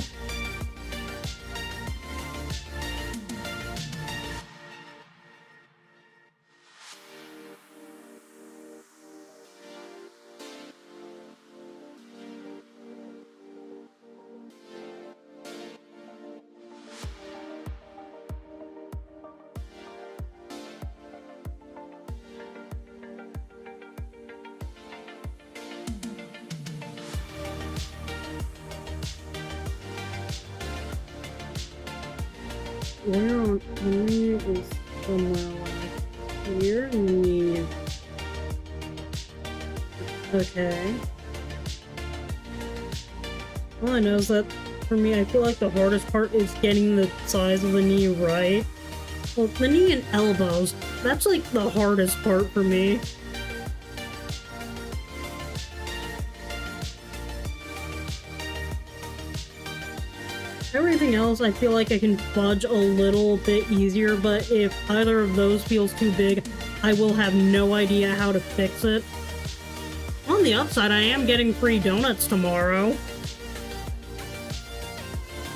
Where on earth is somewhere like here? Me. Okay. All I know is that for me, I feel like the hardest part is getting the size of the knee right. Well, the knee and elbows. That's like the hardest part for me. Everything else, I feel like I can fudge a little bit easier, but if either of those feels too big, I will have no idea how to fix it. On the upside, I am getting free donuts tomorrow.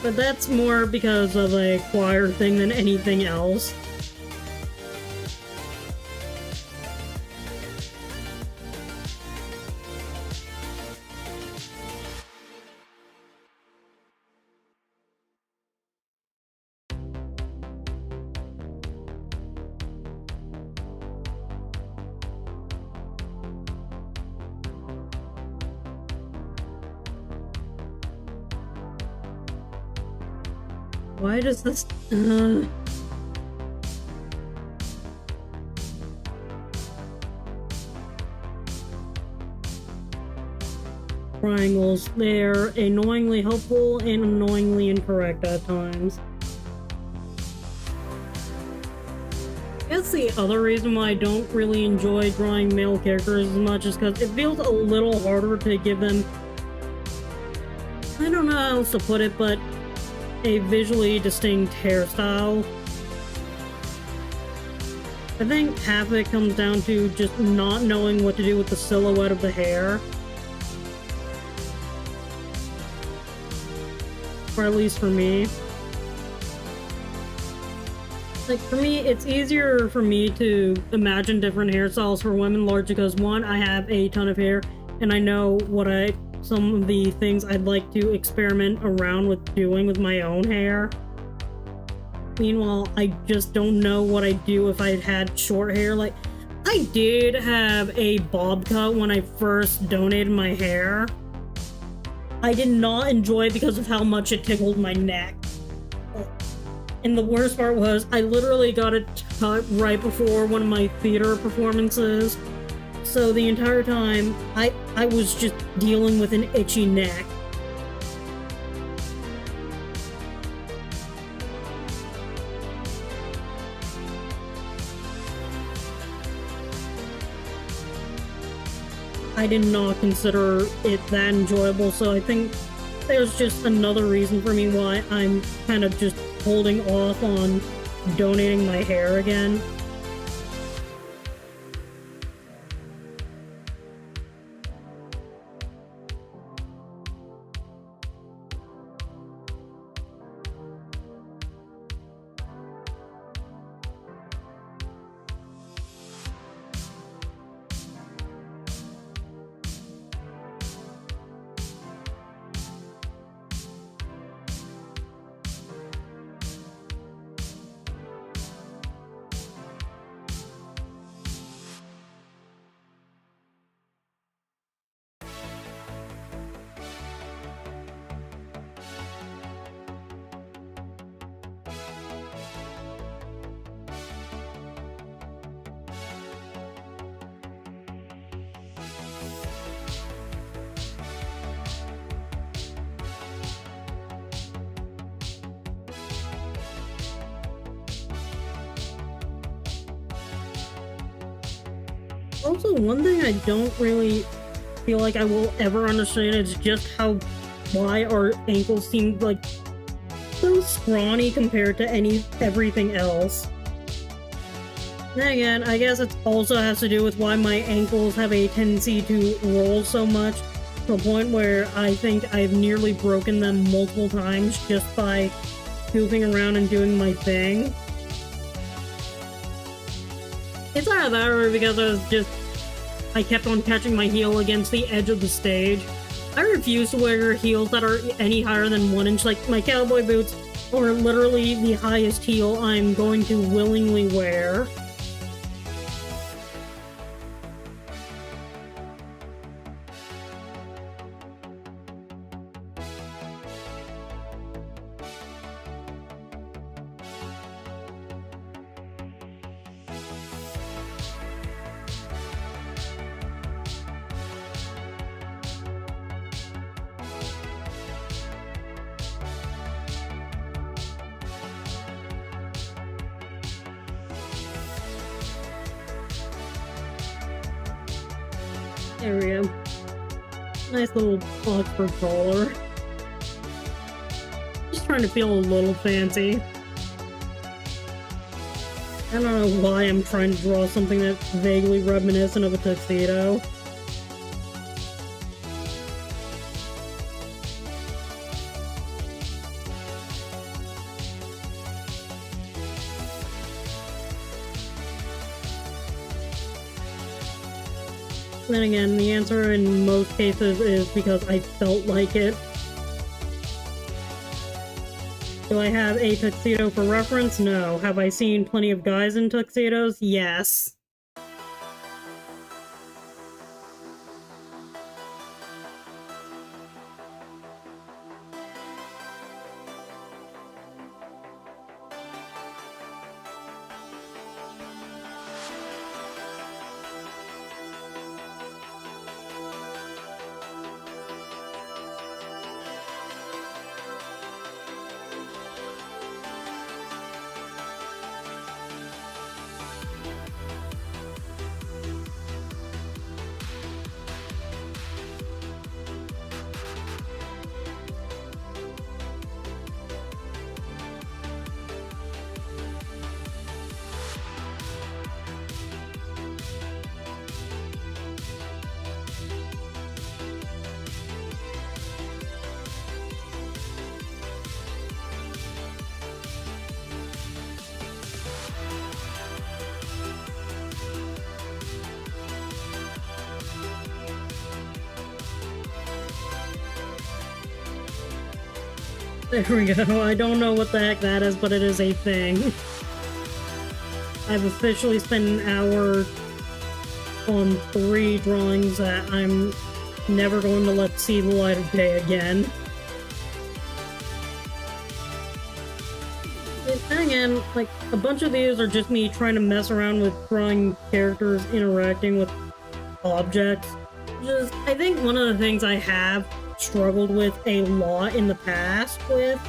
But that's more because of a choir thing than anything else. Why does this... Triangles. They're annoyingly helpful and annoyingly incorrect at times. I guess the other reason why I don't really enjoy drawing male characters as much is because it feels a little harder to give them... I don't know how else to put it, but a visually distinct hairstyle. I think half of it comes down to just not knowing what to do with the silhouette of the hair. Or at least for me. Like, for me, it's easier for me to imagine different hairstyles for women, largely because, one, I have a ton of hair, and I know what some of the things I'd like to experiment around with doing with my own hair. Meanwhile, I just don't know what I'd do if I had short hair. Like, I did have a bob cut when I first donated my hair. I did not enjoy it because of how much it tickled my neck. And the worst part was, I literally got it cut right before one of my theater performances. So the entire time, I was just dealing with an itchy neck. I did not consider it that enjoyable, so I think there's just another reason for me why I'm kind of just holding off on donating my hair again. Also, one thing I don't really feel like I will ever understand is just why our ankles seem like so scrawny compared to everything else. Then again, I guess it also has to do with why my ankles have a tendency to roll so much, to a point where I think I've nearly broken them multiple times just by goofing around and doing my thing. It's either that or because I kept on catching my heel against the edge of the stage. I refuse to wear heels that are any higher than 1 inch, like my cowboy boots are literally the highest heel I'm going to willingly wear. There we go. Nice little Oxford collar. Just trying to feel a little fancy. I don't know why I'm trying to draw something that's vaguely reminiscent of a tuxedo. Then again, the answer in most cases is because I felt like it. Do I have a tuxedo for reference? No. Have I seen plenty of guys in tuxedos? Yes. There we go. I don't know what the heck that is, but it is a thing. I've officially spent an hour on 3 drawings that I'm never going to let see the light of day again. And again, like, a bunch of these are just me trying to mess around with drawing characters interacting with objects. Just, I think one of the things I have struggled with a lot in the past with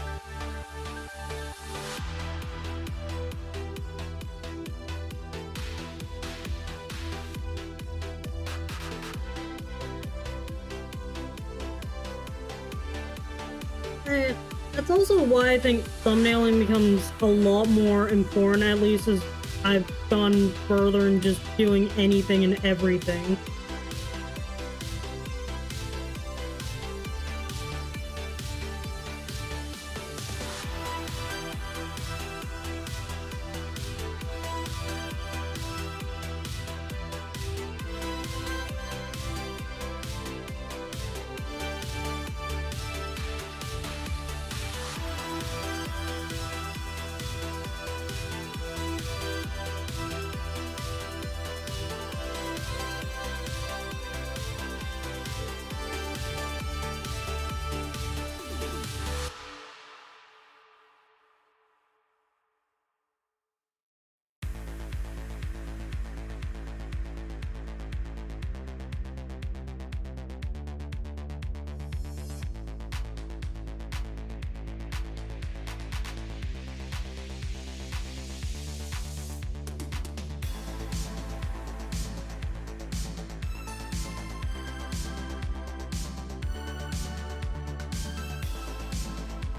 that's also why I think thumbnailing becomes a lot more important, at least as I've gone further in just doing anything and everything.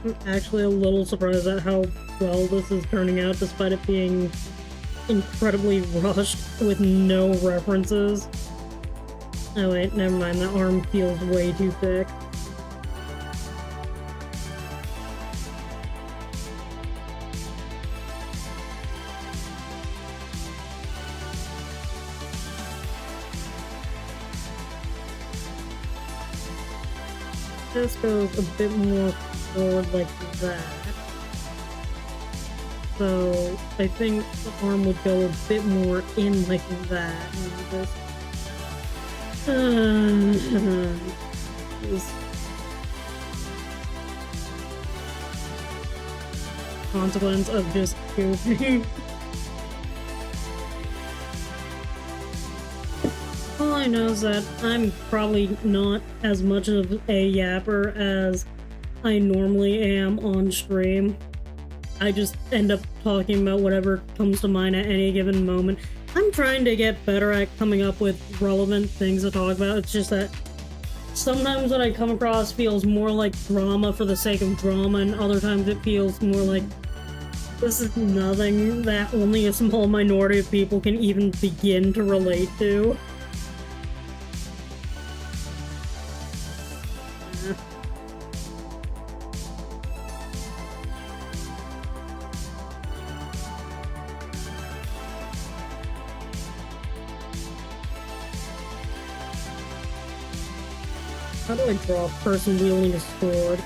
I'm actually a little surprised at how well this is turning out, despite it being incredibly rushed with no references. Oh wait, never mind, that arm feels way too thick. This goes a bit more forward like that. So I think the arm would go a bit more in like that. This consequence of just goofing. All I know is that I'm probably not as much of a yapper as I normally am on stream. I just end up talking about whatever comes to mind at any given moment. I'm trying to get better at coming up with relevant things to talk about. It's just that sometimes what I come across feels more like drama for the sake of drama, and other times it feels more like this is nothing that only a small minority of people can even begin to relate to. How do I draw a person wielding a sword?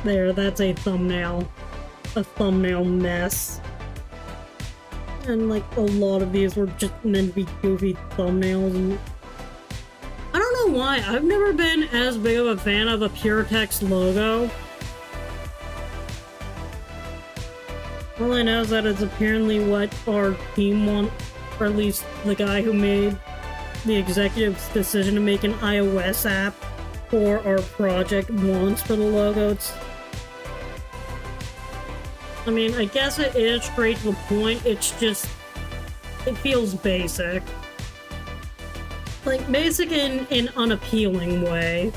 There, that's a thumbnail. A thumbnail mess. And like a lot of these were just meant to be goofy thumbnails, and I don't know why. I've never been as big of a fan of a pure text logo. All I know is that it's apparently what our team want, or at least the guy who made the executive's decision to make an iOS app for our project wants for the logo. I mean, I guess it is straight to the point, it's just, it feels basic. Like, basic in an unappealing way.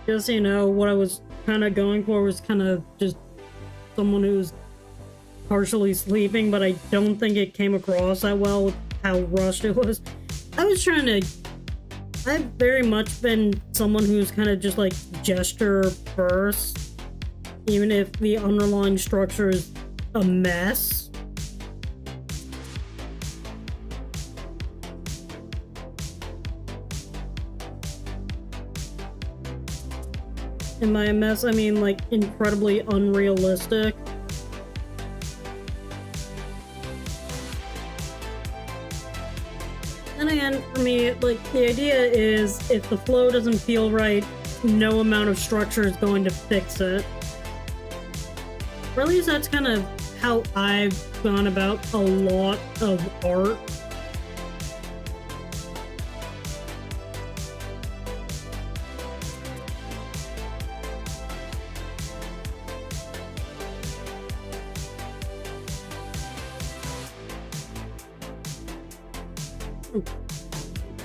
Just so you know, what I was kind of going for was kind of just someone who's partially sleeping, but I don't think it came across that well with how rushed it was. I was trying to... I've very much been someone who's kind of just like gesture first, even if the underlying structure is a mess. And by a mess, I mean, like, incredibly unrealistic. And again, for me, like, the idea is, if the flow doesn't feel right, no amount of structure is going to fix it. Or at least that's kind of how I've gone about a lot of art.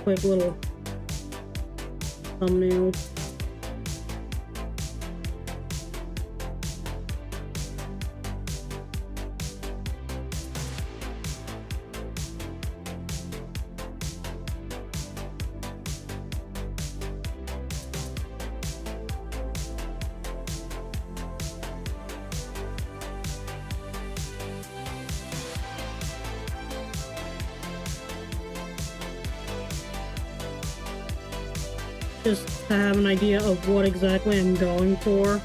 quick little thumbnail. Just to have an idea of what exactly I'm going for.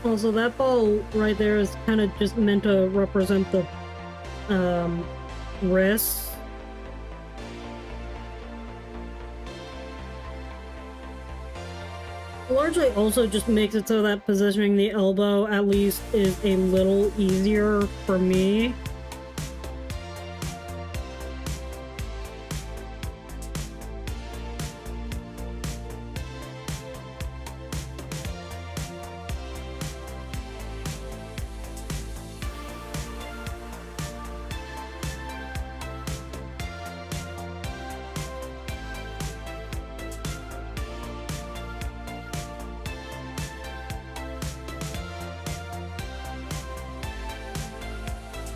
Also, that ball right there is kind of just meant to represent the wrists. Largely also just makes it so that positioning the elbow at least is a little easier for me.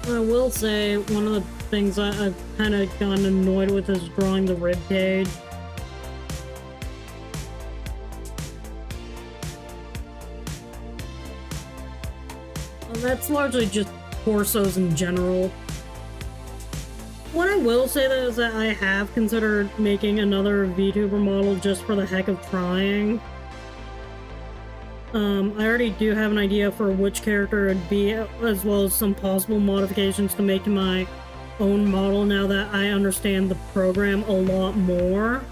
I will say, one of the things I've kind of gotten annoyed with is drawing the rib cage. Well, that's largely just torsos in general. What I will say though is that I have considered making another VTuber model just for the heck of trying. I already do have an idea for which character it'd be, as well as some possible modifications to make my own model now that I understand the program a lot more.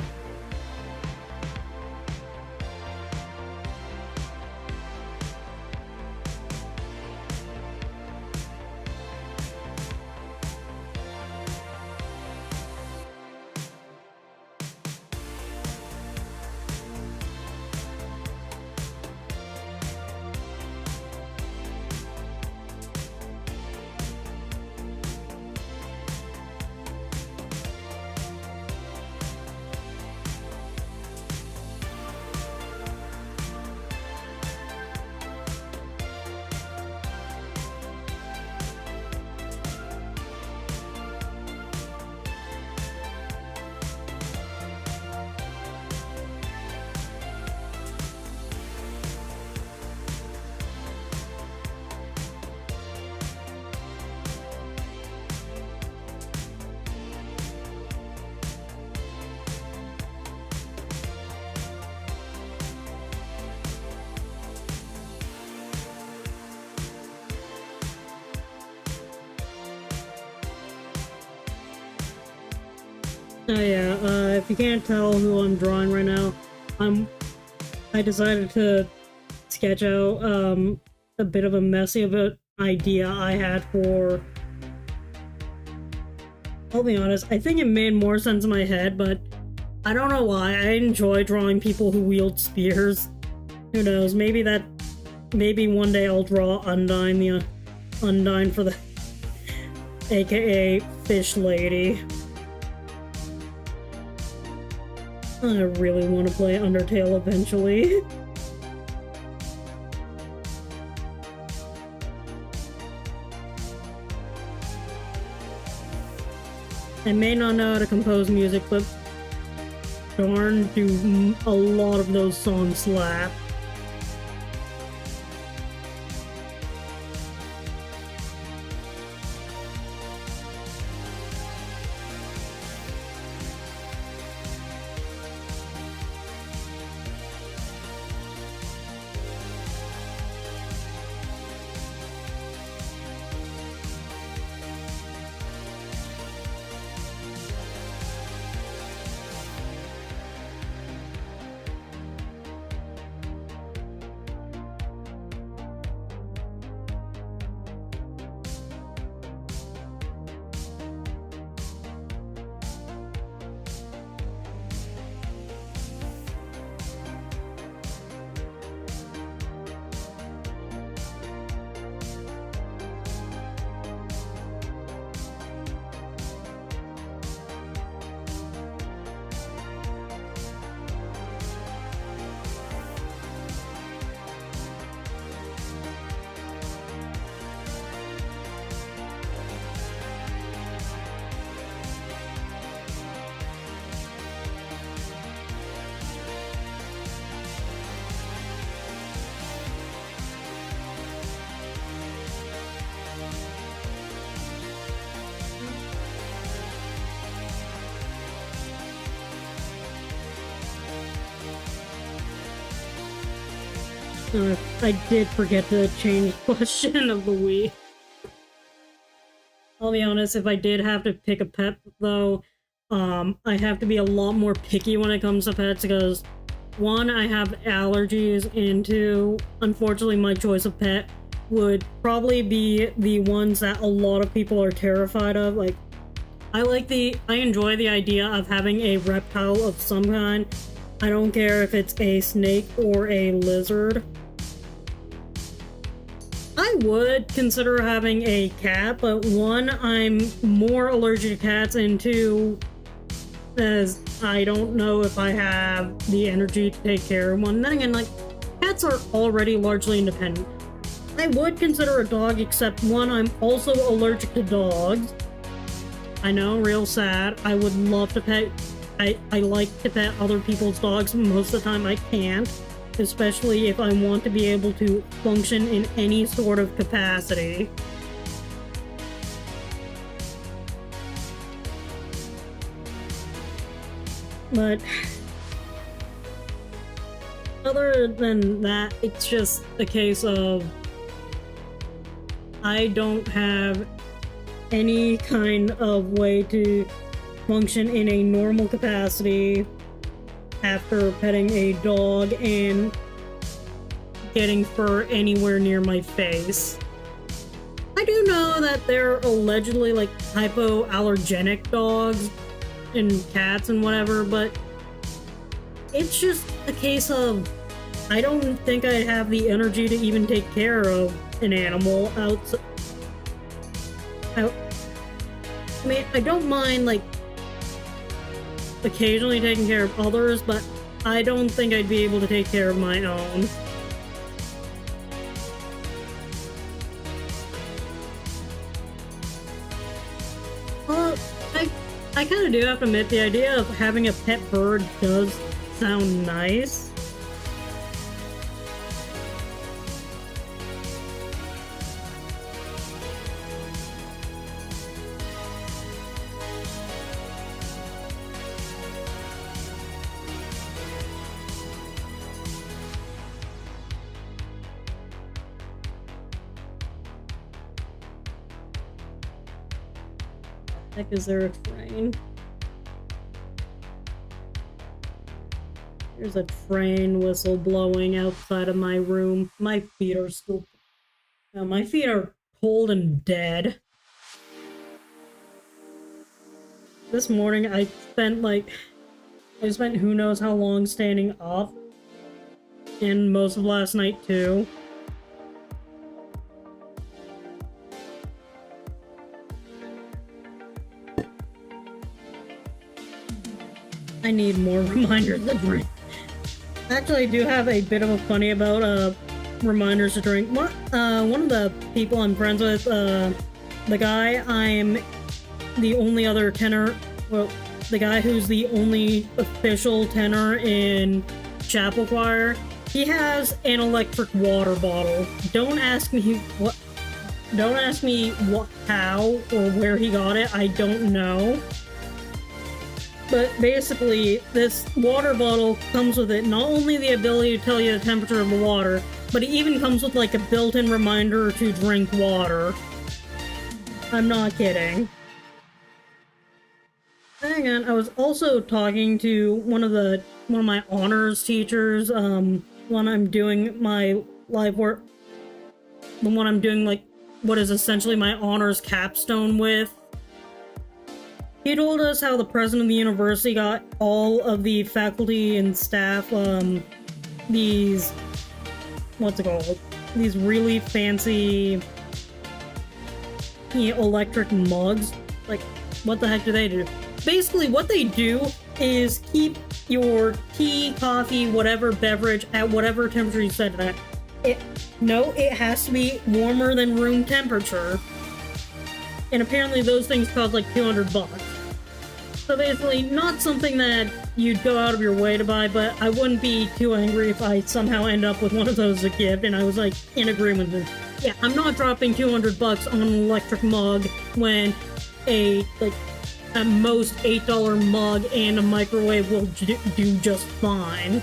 Oh yeah, if you can't tell who I'm drawing right now, I decided to sketch out a bit of a messy of an idea I had for... I'll be honest, I think it made more sense in my head, but I don't know why. I enjoy drawing people who wield spears. Who knows, maybe one day I'll draw Undyne, the Undyne for the... aka Fish Lady. I really want to play Undertale eventually. I may not know how to compose music, but darn do a lot of those songs slap. I did forget to change question of the week. I'll be honest, if I did have to pick a pet, though, I have to be a lot more picky when it comes to pets, because, one, I have allergies, and two, unfortunately, my choice of pet would probably be the ones that a lot of people are terrified of. Like, I enjoy the idea of having a reptile of some kind. I don't care if it's a snake or a lizard. I would consider having a cat, but one, I'm more allergic to cats, and two, as I don't know if I have the energy to take care of one. Then again, like, cats are already largely independent. I would consider a dog, except one, I'm also allergic to dogs. I know, real sad. I would love to pet. I like to pet other people's dogs. Most of the time I can't, especially if I want to be able to function in any sort of capacity. But other than that, it's just a case of I don't have any kind of way to function in a normal capacity after petting a dog and getting fur anywhere near my face. I do know that they're allegedly like hypoallergenic dogs and cats and whatever, but it's just a case of I don't think I have the energy to even take care of an animal outside. I mean, I don't mind, like, occasionally taking care of others, but I don't think I'd be able to take care of my own. Well, I kind of do have to admit, the idea of having a pet bird does sound nice. Heck, is there a train? There's a train whistle blowing outside of my room. My feet are still... my feet are cold and dead. This morning I spent who knows how long standing up. And most of last night too. I need more reminders to drink. Actually, I do have a bit of a funny about reminders to drink. One of the people I'm friends with, the guy I'm the only other kenner, well, the guy who's the only official tenor in chapel choir, he has an electric water bottle. Don't ask me what, how, or where he got it. I don't know. But basically, this water bottle comes with it not only the ability to tell you the temperature of the water, but it even comes with like a built-in reminder to drink water. I'm not kidding. Hang on, I was also talking to one of my honors teachers, when I'm doing my live work, the one I'm doing like what is essentially my honors capstone with. He told us how the president of the university got all of the faculty and staff, these, what's it called? These really fancy electric mugs. Like, what the heck do they do? Basically, what they do is keep your tea, coffee, whatever beverage at whatever temperature you set it at. It has to be warmer than room temperature. And apparently those things cost like $200. So basically, not something that you'd go out of your way to buy, but I wouldn't be too angry if I somehow end up with one of those as a gift, and I was like, in agreement with him. Yeah, I'm not dropping $200 on an electric mug when at most $8 mug and a microwave will do just fine.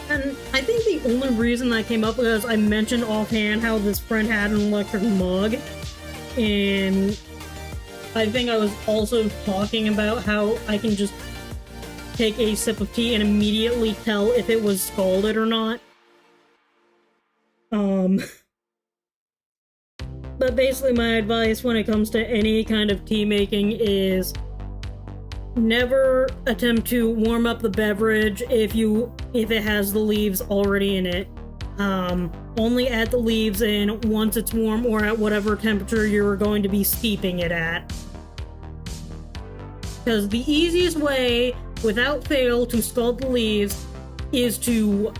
And I think the only reason that came up was I mentioned offhand how this friend had an electric mug, and I think I was also talking about how I can just take a sip of tea and immediately tell if it was scalded or not. But basically my advice when it comes to any kind of tea making is never attempt to warm up the beverage if it has the leaves already in it. Only add the leaves in once it's warm or at whatever temperature you're going to be steeping it at. Because the easiest way, without fail, to scald the leaves is to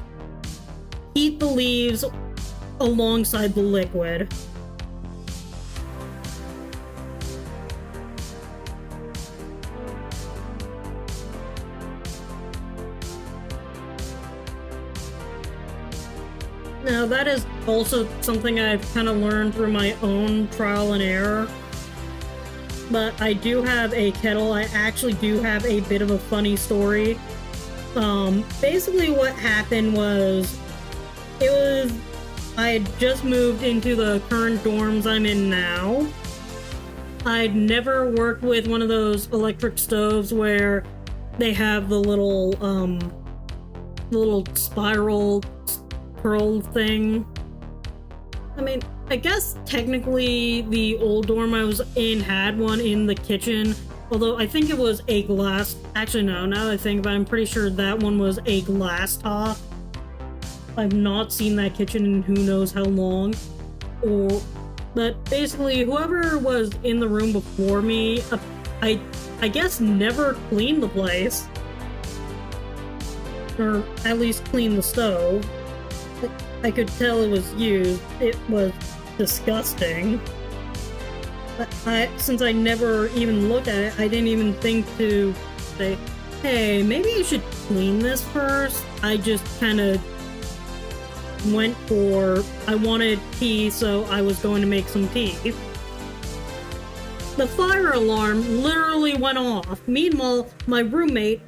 heat the leaves alongside the liquid. Now, that is also something I've kind of learned through my own trial and error. But I do have a kettle. I actually do have a bit of a funny story. Basically what happened was, I had just moved into the current dorms I'm in now. I'd never worked with one of those electric stoves where they have the little spiral curl thing. I mean, I guess technically the old dorm I was in had one in the kitchen, although I think it was a glass. Actually, no, now that I think about it, I'm pretty sure that one was a glass top. I've not seen that kitchen in who knows how long. But basically, whoever was in the room before me, I guess never cleaned the place. Or at least cleaned the stove. I could tell it was used. It was disgusting. But since I never even looked at it, I didn't even think to say, hey, maybe you should clean this first. I just kind of went for, I wanted tea, so I was going to make some tea. The fire alarm literally went off. Meanwhile, my roommate,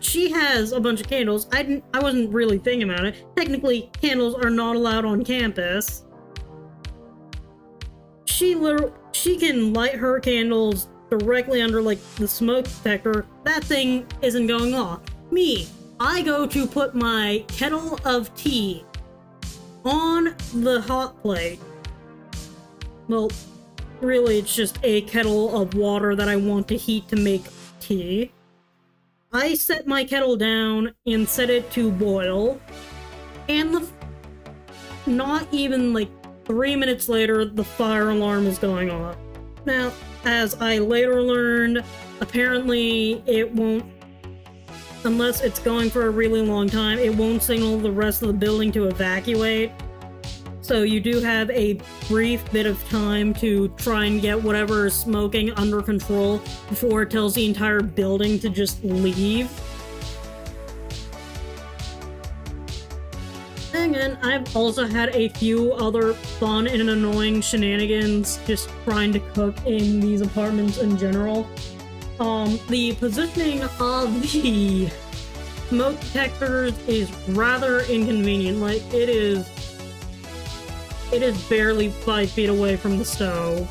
she has a bunch of candles. I wasn't really thinking about it. Technically, candles are not allowed on campus. She can light her candles directly under, like, the smoke detector. That thing isn't going off. Me, I go to put my kettle of tea on the hot plate. Well, really, it's just a kettle of water that I want to heat to make tea. I set my kettle down and set it to boil, and not even like 3 minutes later, the fire alarm is going off. Now, as I later learned, apparently it won't, unless it's going for a really long time, it won't signal the rest of the building to evacuate. So you do have a brief bit of time to try and get whatever is smoking under control before it tells the entire building to just leave. And again, I've also had a few other fun and annoying shenanigans just trying to cook in these apartments in general. The positioning of the smoke detectors is rather inconvenient. Like, it is barely 5 feet away from the stove.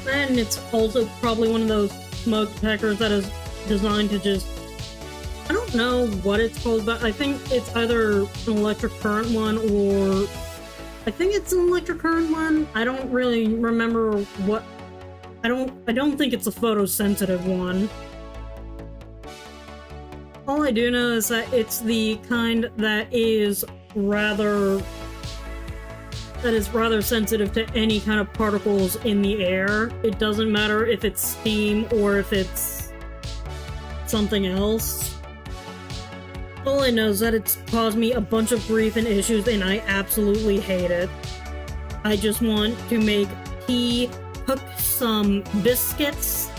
And it's also probably one of those smoke detectors that is designed to just... I don't know what it's called, but I think it's either an electric current one or... I think it's an electric current one. I don't really remember what... I don't think it's a photosensitive one. All I do know is that it's the kind that is rather sensitive to any kind of particles in the air. It doesn't matter if it's steam or if it's something else. All I know is that it's caused me a bunch of grief and issues, and I absolutely hate it. I just want to make tea, cook some biscuits,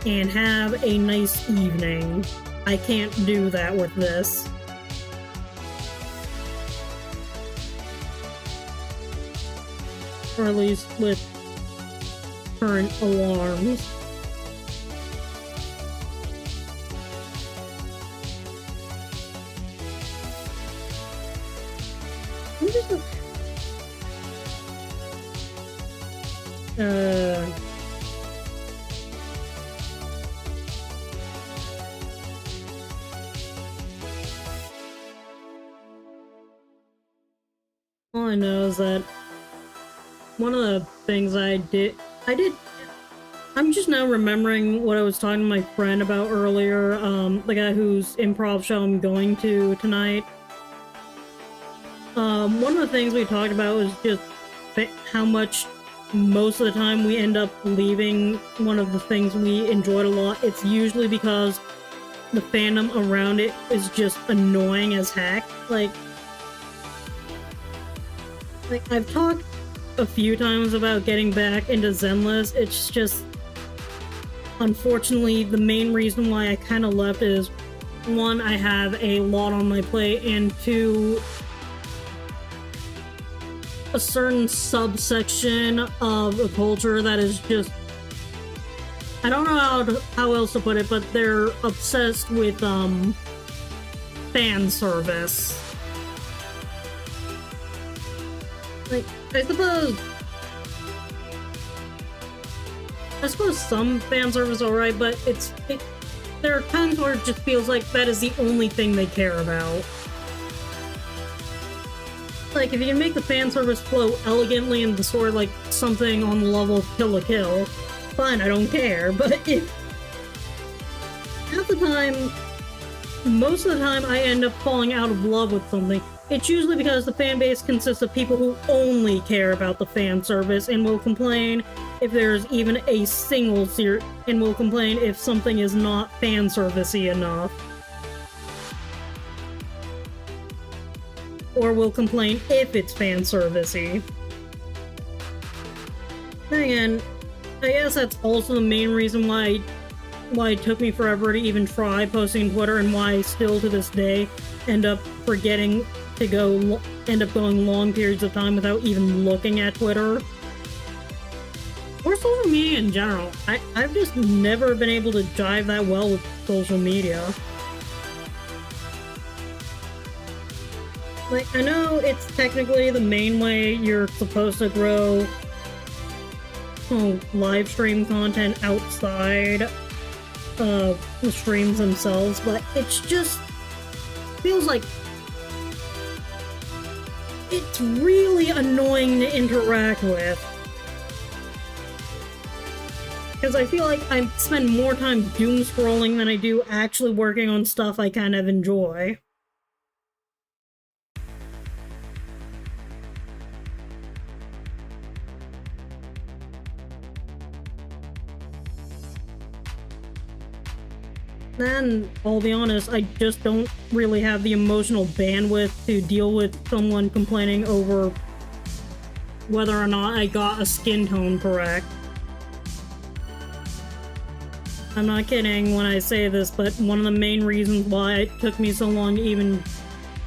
and have a nice evening. I can't do that with this. Or at least with current alarms. All I know is that one of the things I'm just now remembering what I was talking to my friend about earlier, the guy whose improv show I'm going to tonight. One of the things we talked about was just how much most of the time we end up leaving one of the things we enjoyed a lot. It's usually because the fandom around it is just annoying as heck. Like I've talked a few times about getting back into Zenless. It's just, unfortunately, the main reason why I kind of left is, one, I have a lot on my plate, and two, a certain subsection of the culture that is just... I don't know how else to put it, but they're obsessed with, fan service. Like, I suppose some fan service is alright, but there are times where it just feels like that is the only thing they care about. Like, if you can make the fan service flow elegantly and the story like something on the level of Kill la Kill, fine, I don't care, but if... half the time, most of the time I end up falling out of love with something. It's usually because the fan base consists of people who only care about the fan service and will complain if there's even a single and will complain if something is not fan servicey enough. Or will complain if it's fan servicey. Then again, I guess that's also the main reason why it took me forever to even try posting Twitter, and why I still to this day end up forgetting to end up going long periods of time without even looking at Twitter. Or social media in general. I've just never been able to jive that well with social media. Like, I know it's technically the main way you're supposed to grow live stream content outside of the streams themselves, but it's just feels like it's really annoying to interact with. Because I feel like I spend more time doom scrolling than I do actually working on stuff I kind of enjoy. Then, I'll be honest, I just don't really have the emotional bandwidth to deal with someone complaining over whether or not I got a skin tone correct. I'm not kidding when I say this, but one of the main reasons why it took me so long to even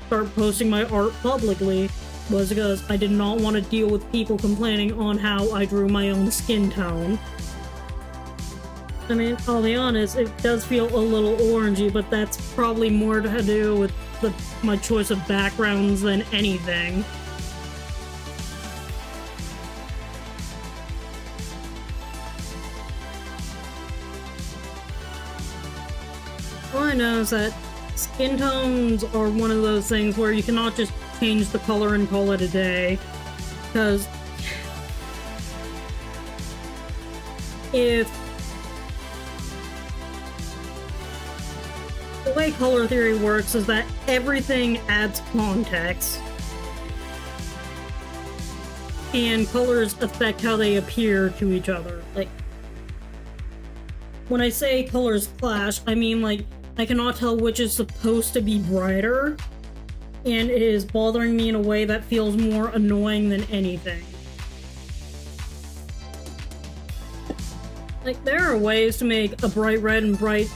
start posting my art publicly was because I did not want to deal with people complaining on how I drew my own skin tone. I mean, I'll be honest, it does feel a little orangey, but that's probably more to do with my choice of backgrounds than anything. All I know is that skin tones are one of those things where you cannot just change the color and call it a day. Because if the way color theory works is that everything adds context, and colors affect how they appear to each other. Like, when I say colors clash, I mean, like, I cannot tell which is supposed to be brighter, and it is bothering me in a way that feels more annoying than anything. Like, there are ways to make a bright red and bright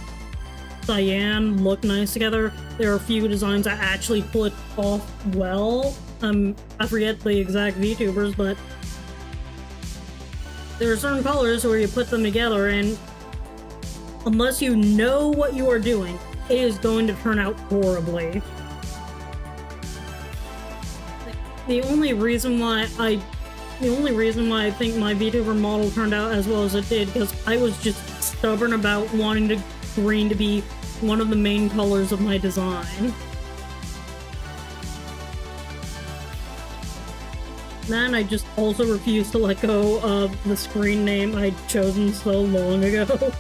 cyan look nice together. There are a few designs that actually pull it off well. I forget the exact VTubers, but there are certain colors where you put them together and unless you know what you are doing, it is going to turn out horribly. The only reason why I think my VTuber model turned out as well as it did, because I was just stubborn about wanting green to be one of the main colors of my design. Then I just also refused to let go of the screen name I'd chosen so long ago.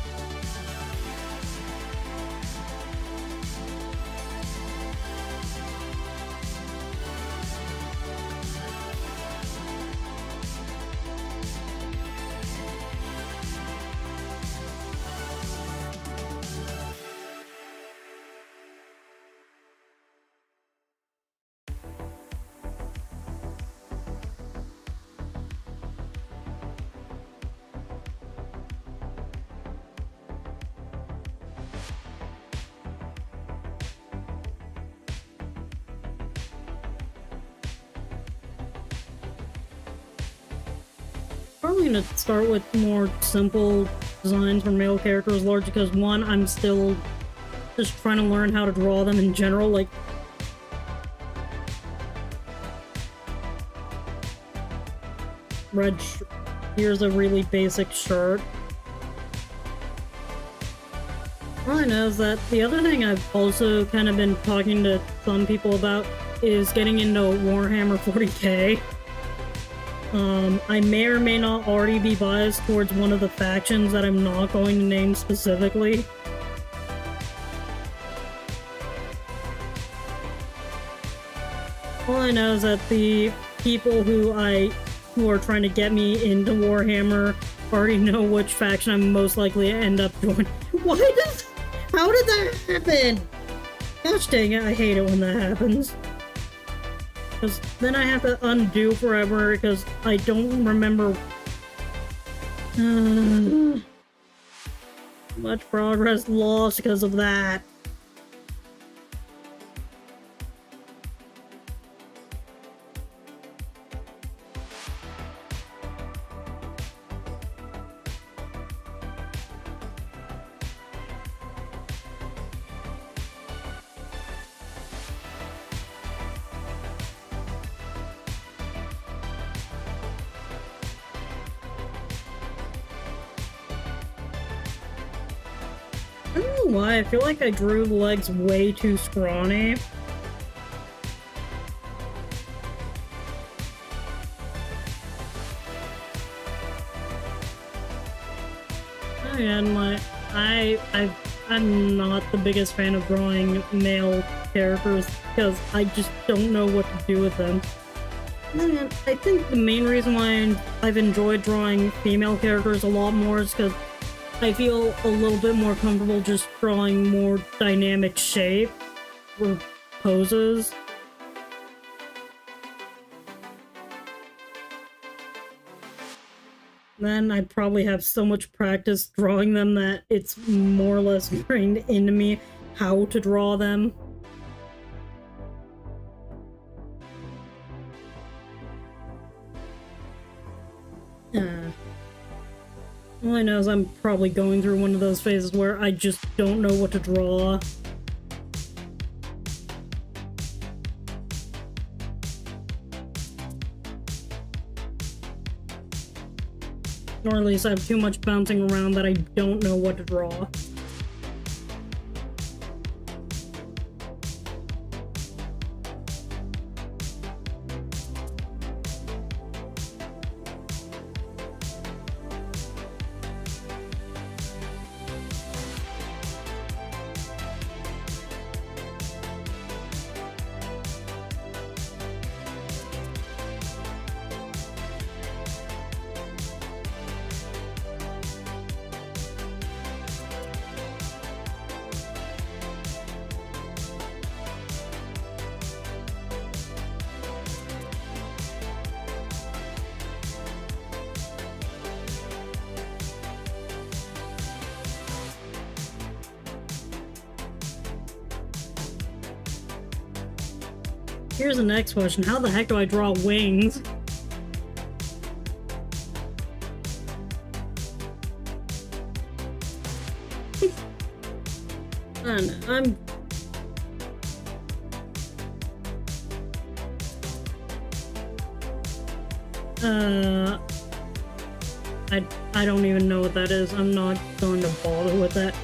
Probably gonna start with more simple designs for male characters, largely because one, I'm still just trying to learn how to draw them in general. Like, here's a really basic shirt. All I know is that the other thing I've also kind of been talking to some people about is getting into Warhammer 40k. I may or may not already be biased towards one of the factions that I'm not going to name specifically. All I know is that the people who are trying to get me into Warhammer already know which faction I'm most likely to end up joining. How did that happen? Gosh dang it, I hate it when that happens. Because then I have to undo forever because I don't remember much progress lost because of that. I don't know why, I feel like I drew the legs way too scrawny. And I'm not the biggest fan of drawing male characters because I just don't know what to do with them. And I think the main reason why I've enjoyed drawing female characters a lot more is because I feel a little bit more comfortable just drawing more dynamic shape or poses. Then I'd probably have so much practice drawing them that it's more or less ingrained into me how to draw them. All I know is I'm probably going through one of those phases where I just don't know what to draw. Or at least I have too much bouncing around that I don't know what to draw. Here's the next question. How the heck do I draw wings? I don't even know what that is. I'm not going to bother with that.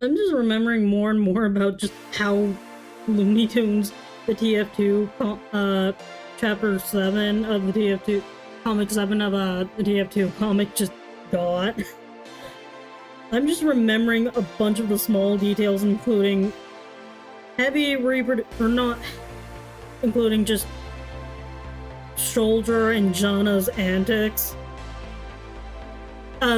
I'm just remembering more and more about just how Looney Tunes, the TF2, Chapter 7 of the TF2, Comic 7 of the TF2 comic just got. I'm just remembering a bunch of the small details, including heavy including just Soldier and Jana's antics.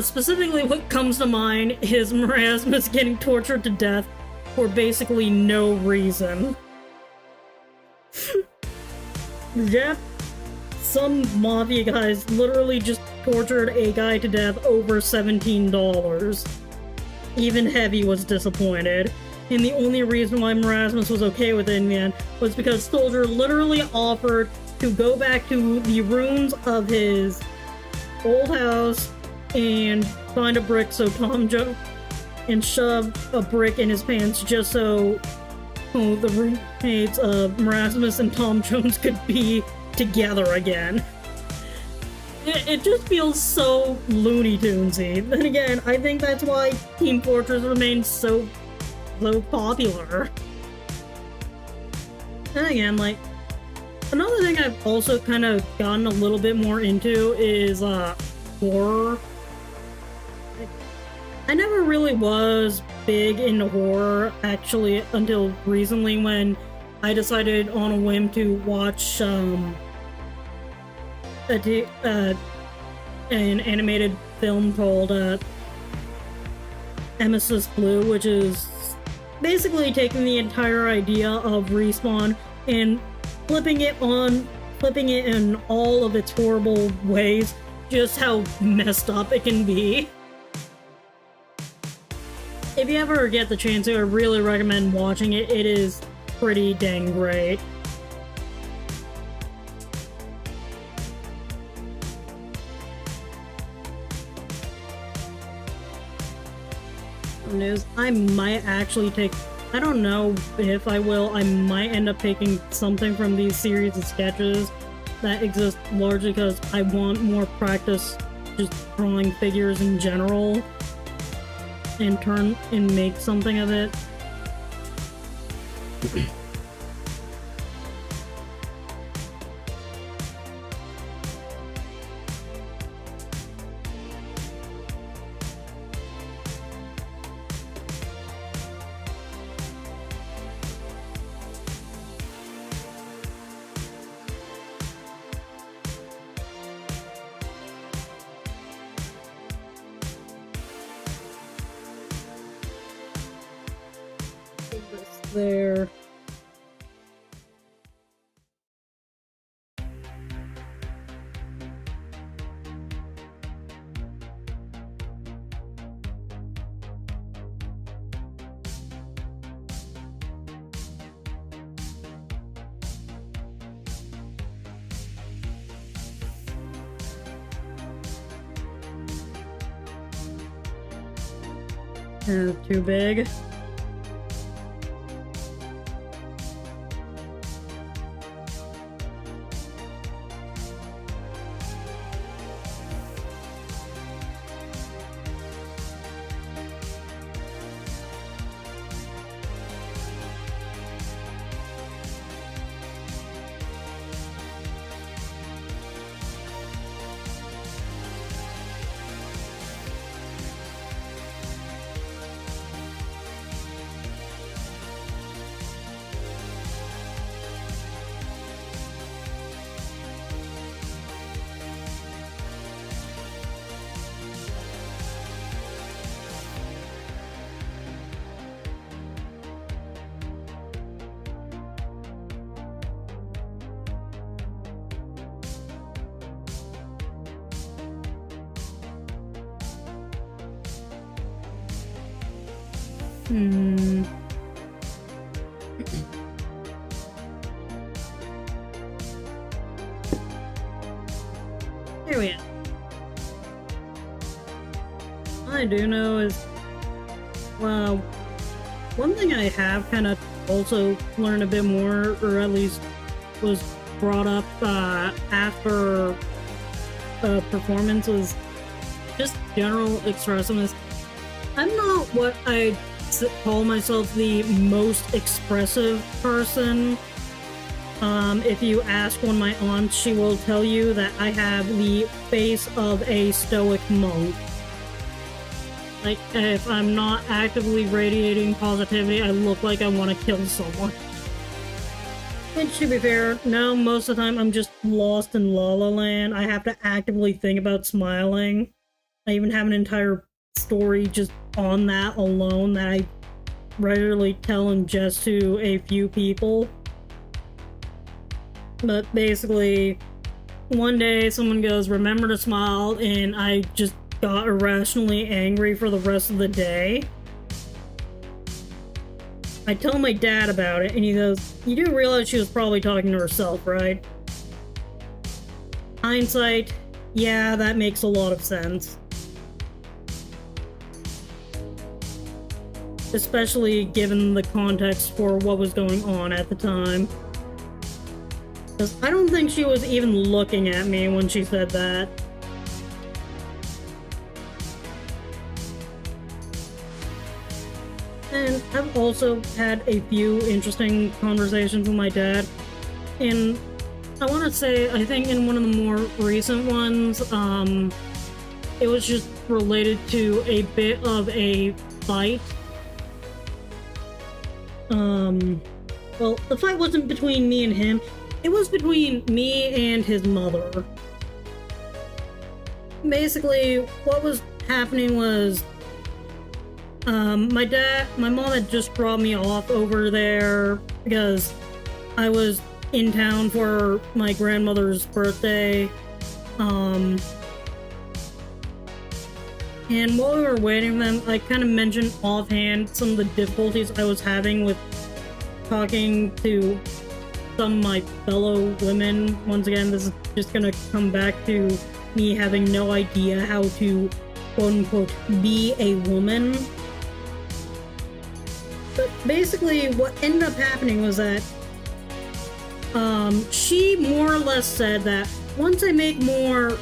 Specifically, what comes to mind is Marasmus getting tortured to death for basically no reason. Yep, some mafia guys literally just tortured a guy to death over $17. Even Heavy was disappointed, and the only reason why Marasmus was okay with it in the end was because Soldier literally offered to go back to the ruins of his old house and find a brick so and shove a brick in his pants just so the roommates of Marasmus and Tom Jones could be together again. It just feels so Looney Tunesy. Then again, I think that's why Team Fortress remains so popular. Then again, like, another thing I've also kind of gotten a little bit more into is horror. I never really was big into horror, actually, until recently when I decided on a whim to watch an animated film called Emesis Blue, which is basically taking the entire idea of Respawn and flipping it in all of its horrible ways, just how messed up it can be. If you ever get the chance to, I really recommend watching it. It is pretty dang great. some news. I might actually take, I don't know if I will, I might end up taking something from these series of sketches that exist largely because I want more practice just drawing figures in general and make something of it. There. Too big. Here we are. All I do know is, well, one thing I have kind of also learned a bit more, or at least was brought up after a performance, was just general expressiveness. I'm not what I call myself the most expressive person. If you ask one of my aunts, she will tell you that I have the face of a stoic monk. Like, if I'm not actively radiating positivity, I look like I want to kill someone. And to be fair, no, most of the time I'm just lost in La La Land. I have to actively think about smiling. I even have an entire story just on that alone that I regularly tell and jest to a few people. But basically, one day someone goes, "Remember to smile," and I just got irrationally angry for the rest of the day. I tell my dad about it, and he goes, "You do realize she was probably talking to herself, right?" Hindsight, yeah, that makes a lot of sense. Especially given the context for what was going on at the time. Because I don't think she was even looking at me when she said that. And I've also had a few interesting conversations with my dad. And I want to say, I think in one of the more recent ones, it was just related to a bit of a fight. Well, the fight wasn't between me and him. It was between me and his mother. Basically, what was happening was, my mom had just dropped me off over there because I was in town for my grandmother's birthday. And while we were waiting for them, I kind of mentioned offhand some of the difficulties I was having with talking to some of my fellow women. Once again, this is just gonna come back to me having no idea how to quote-unquote be a woman. basically what ended up happening was that she more or less said that once I make more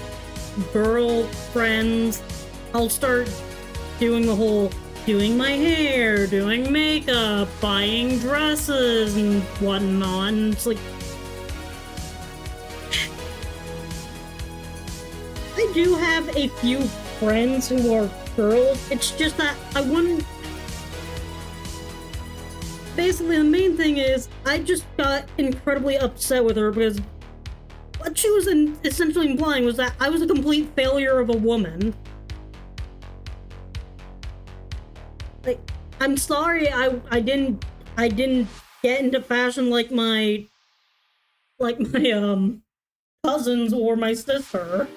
girl friends, I'll start doing the whole doing my hair, doing makeup, buying dresses and whatnot. And it's like, I do have a few friends who are girls. It's just that I wouldn't. Basically, the main thing is I just got incredibly upset with her because what she was essentially implying was that I was a complete failure of a woman. Like, I'm sorry, I didn't get into fashion like my cousins or my sister.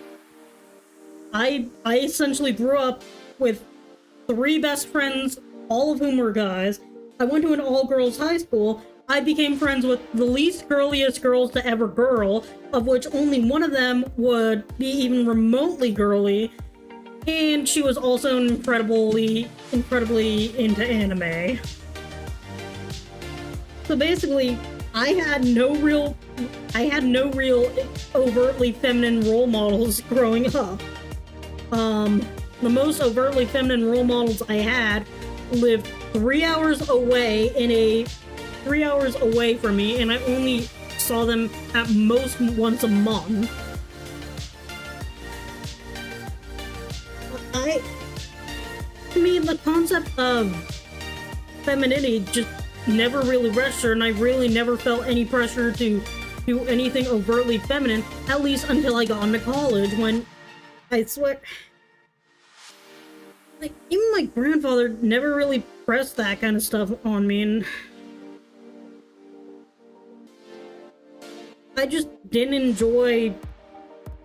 I essentially grew up with 3 best friends, all of whom were guys. I went to an all-girls high school. I became friends with the least girliest girls to ever girl, of which only one of them would be even remotely girly, and she was also incredibly into anime. So basically, I had no real overtly feminine role models growing up. The most overtly feminine role models I had lived 3 hours away from me, and I only saw them at most once a month. I mean, the concept of femininity just never really registered, and I really never felt any pressure to do anything overtly feminine, at least until I got into college, when I swear, like, even my grandfather never really pressed that kind of stuff on me, and I just didn't enjoy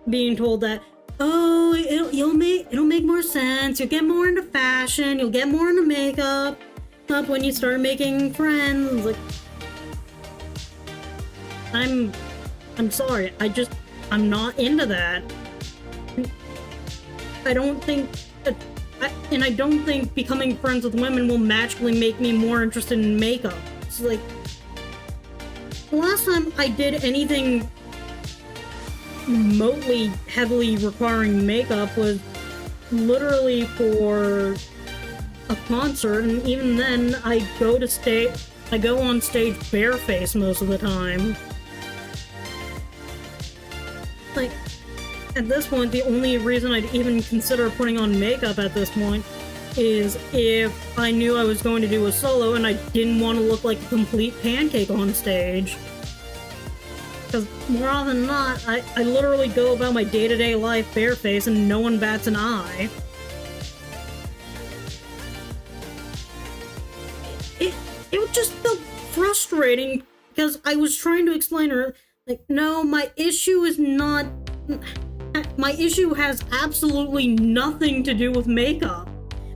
being told that, oh, it'll make more sense, you'll get more into fashion, you'll get more into makeup when you start making friends. Like, I'm sorry, I'm not into that. I don't think becoming friends with women will magically make me more interested in makeup. It's like, the last time I did anything remotely heavily requiring makeup was literally for a concert, and even then I go on stage barefaced most of the time. Like, at this point, the only reason I'd even consider putting on makeup at this point is if I knew I was going to do a solo and I didn't want to look like a complete pancake on stage. Because more often than not, I literally go about my day-to-day life barefaced and no one bats an eye. It just felt frustrating because I was trying to explain to her, like, no, my issue has absolutely nothing to do with makeup.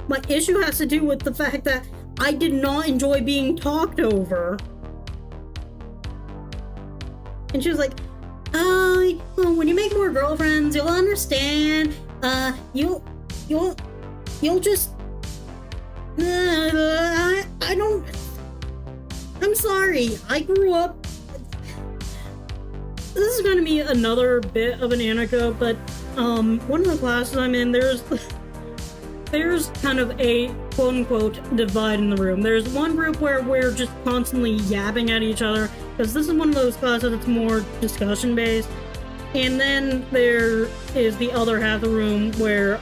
My issue has to do with the fact that I did not enjoy being talked over. And she was like, well, when you make more girlfriends, you'll understand. You'll just, I'm sorry. I grew up. This is going to be another bit of an anecdote, but one of the classes I'm in, there's kind of a quote-unquote divide in the room. There's one group where we're just constantly yapping at each other, because this is one of those classes that's more discussion-based. And then there is the other half of the room where...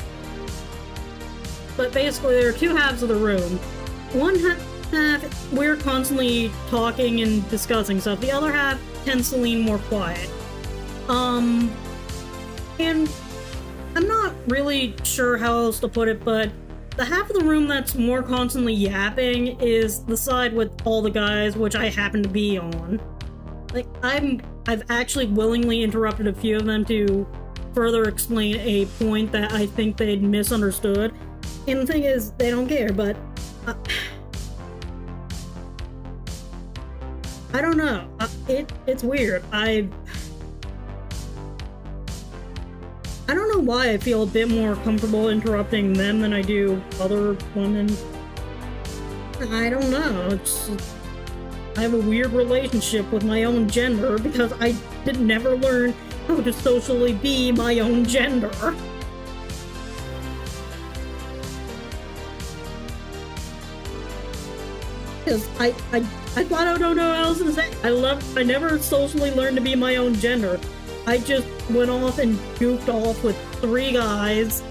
But basically, there are 2 halves of the room. One half, we're constantly talking and discussing stuff. The other half tends to lean more quiet. And I'm not really sure how else to put it, but the half of the room that's more constantly yapping is the side with all the guys, which I happen to be on. Like, I've actually willingly interrupted a few of them to further explain a point that I think they'd misunderstood. And the thing is, they don't care, but I don't know. It's weird. I don't know why I feel a bit more comfortable interrupting them than I do other women. I don't know. I have a weird relationship with my own gender because I did never learn how to socially be my own gender. Because I thought I don't know what else to say. I never socially learned to be my own gender. I just went off and goofed off with 3 guys.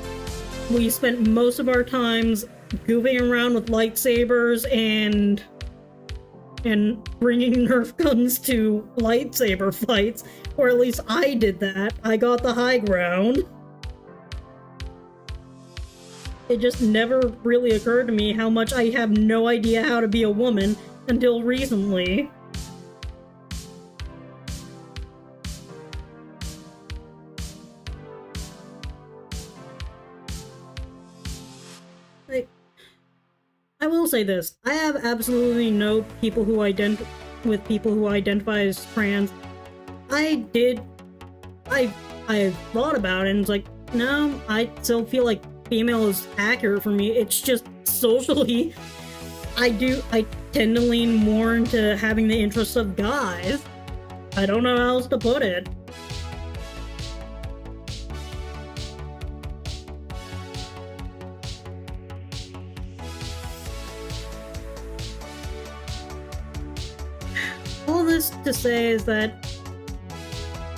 We spent most of our times goofing around with lightsabers and bringing Nerf guns to lightsaber fights, or at least I did that. I got the high ground. It just never really occurred to me how much I have no idea how to be a woman until recently. I will say this, I have absolutely no people who identify as trans. I thought about it and it's like, no, I still feel like female is accurate for me. It's just socially, I tend to lean more into having the interests of guys. I don't know how else to put it. All this to say is that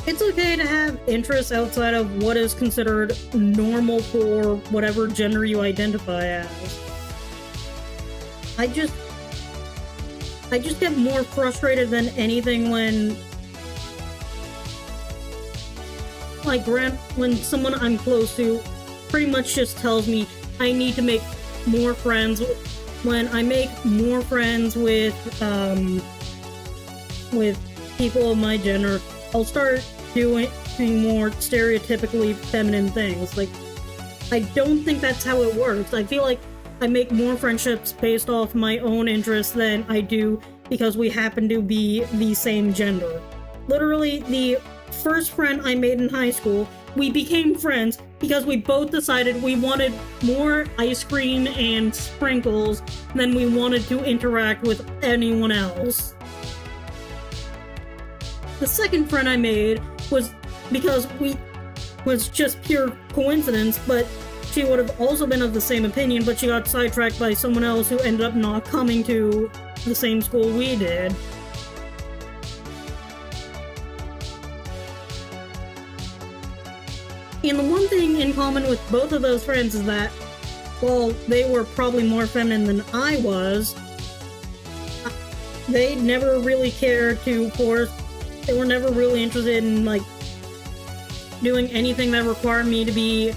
it's okay to have interests outside of what is considered normal for whatever gender you identify as. I just get more frustrated than anything when when someone I'm close to pretty much just tells me I need to make more friends. When I make more friends with people of my gender, I'll start doing more stereotypically feminine things. Like, I don't think that's how it works. I feel like I make more friendships based off my own interests than I do because we happen to be the same gender. Literally, the first friend I made in high school, we became friends because we both decided we wanted more ice cream and sprinkles than we wanted to interact with anyone else. The second friend I made was because was just pure coincidence, but she would have also been of the same opinion, but she got sidetracked by someone else who ended up not coming to the same school we did. And the one thing in common with both of those friends is that, while they were probably more feminine than I was, they never really cared to force. They were never really interested in, like, doing anything that required me to be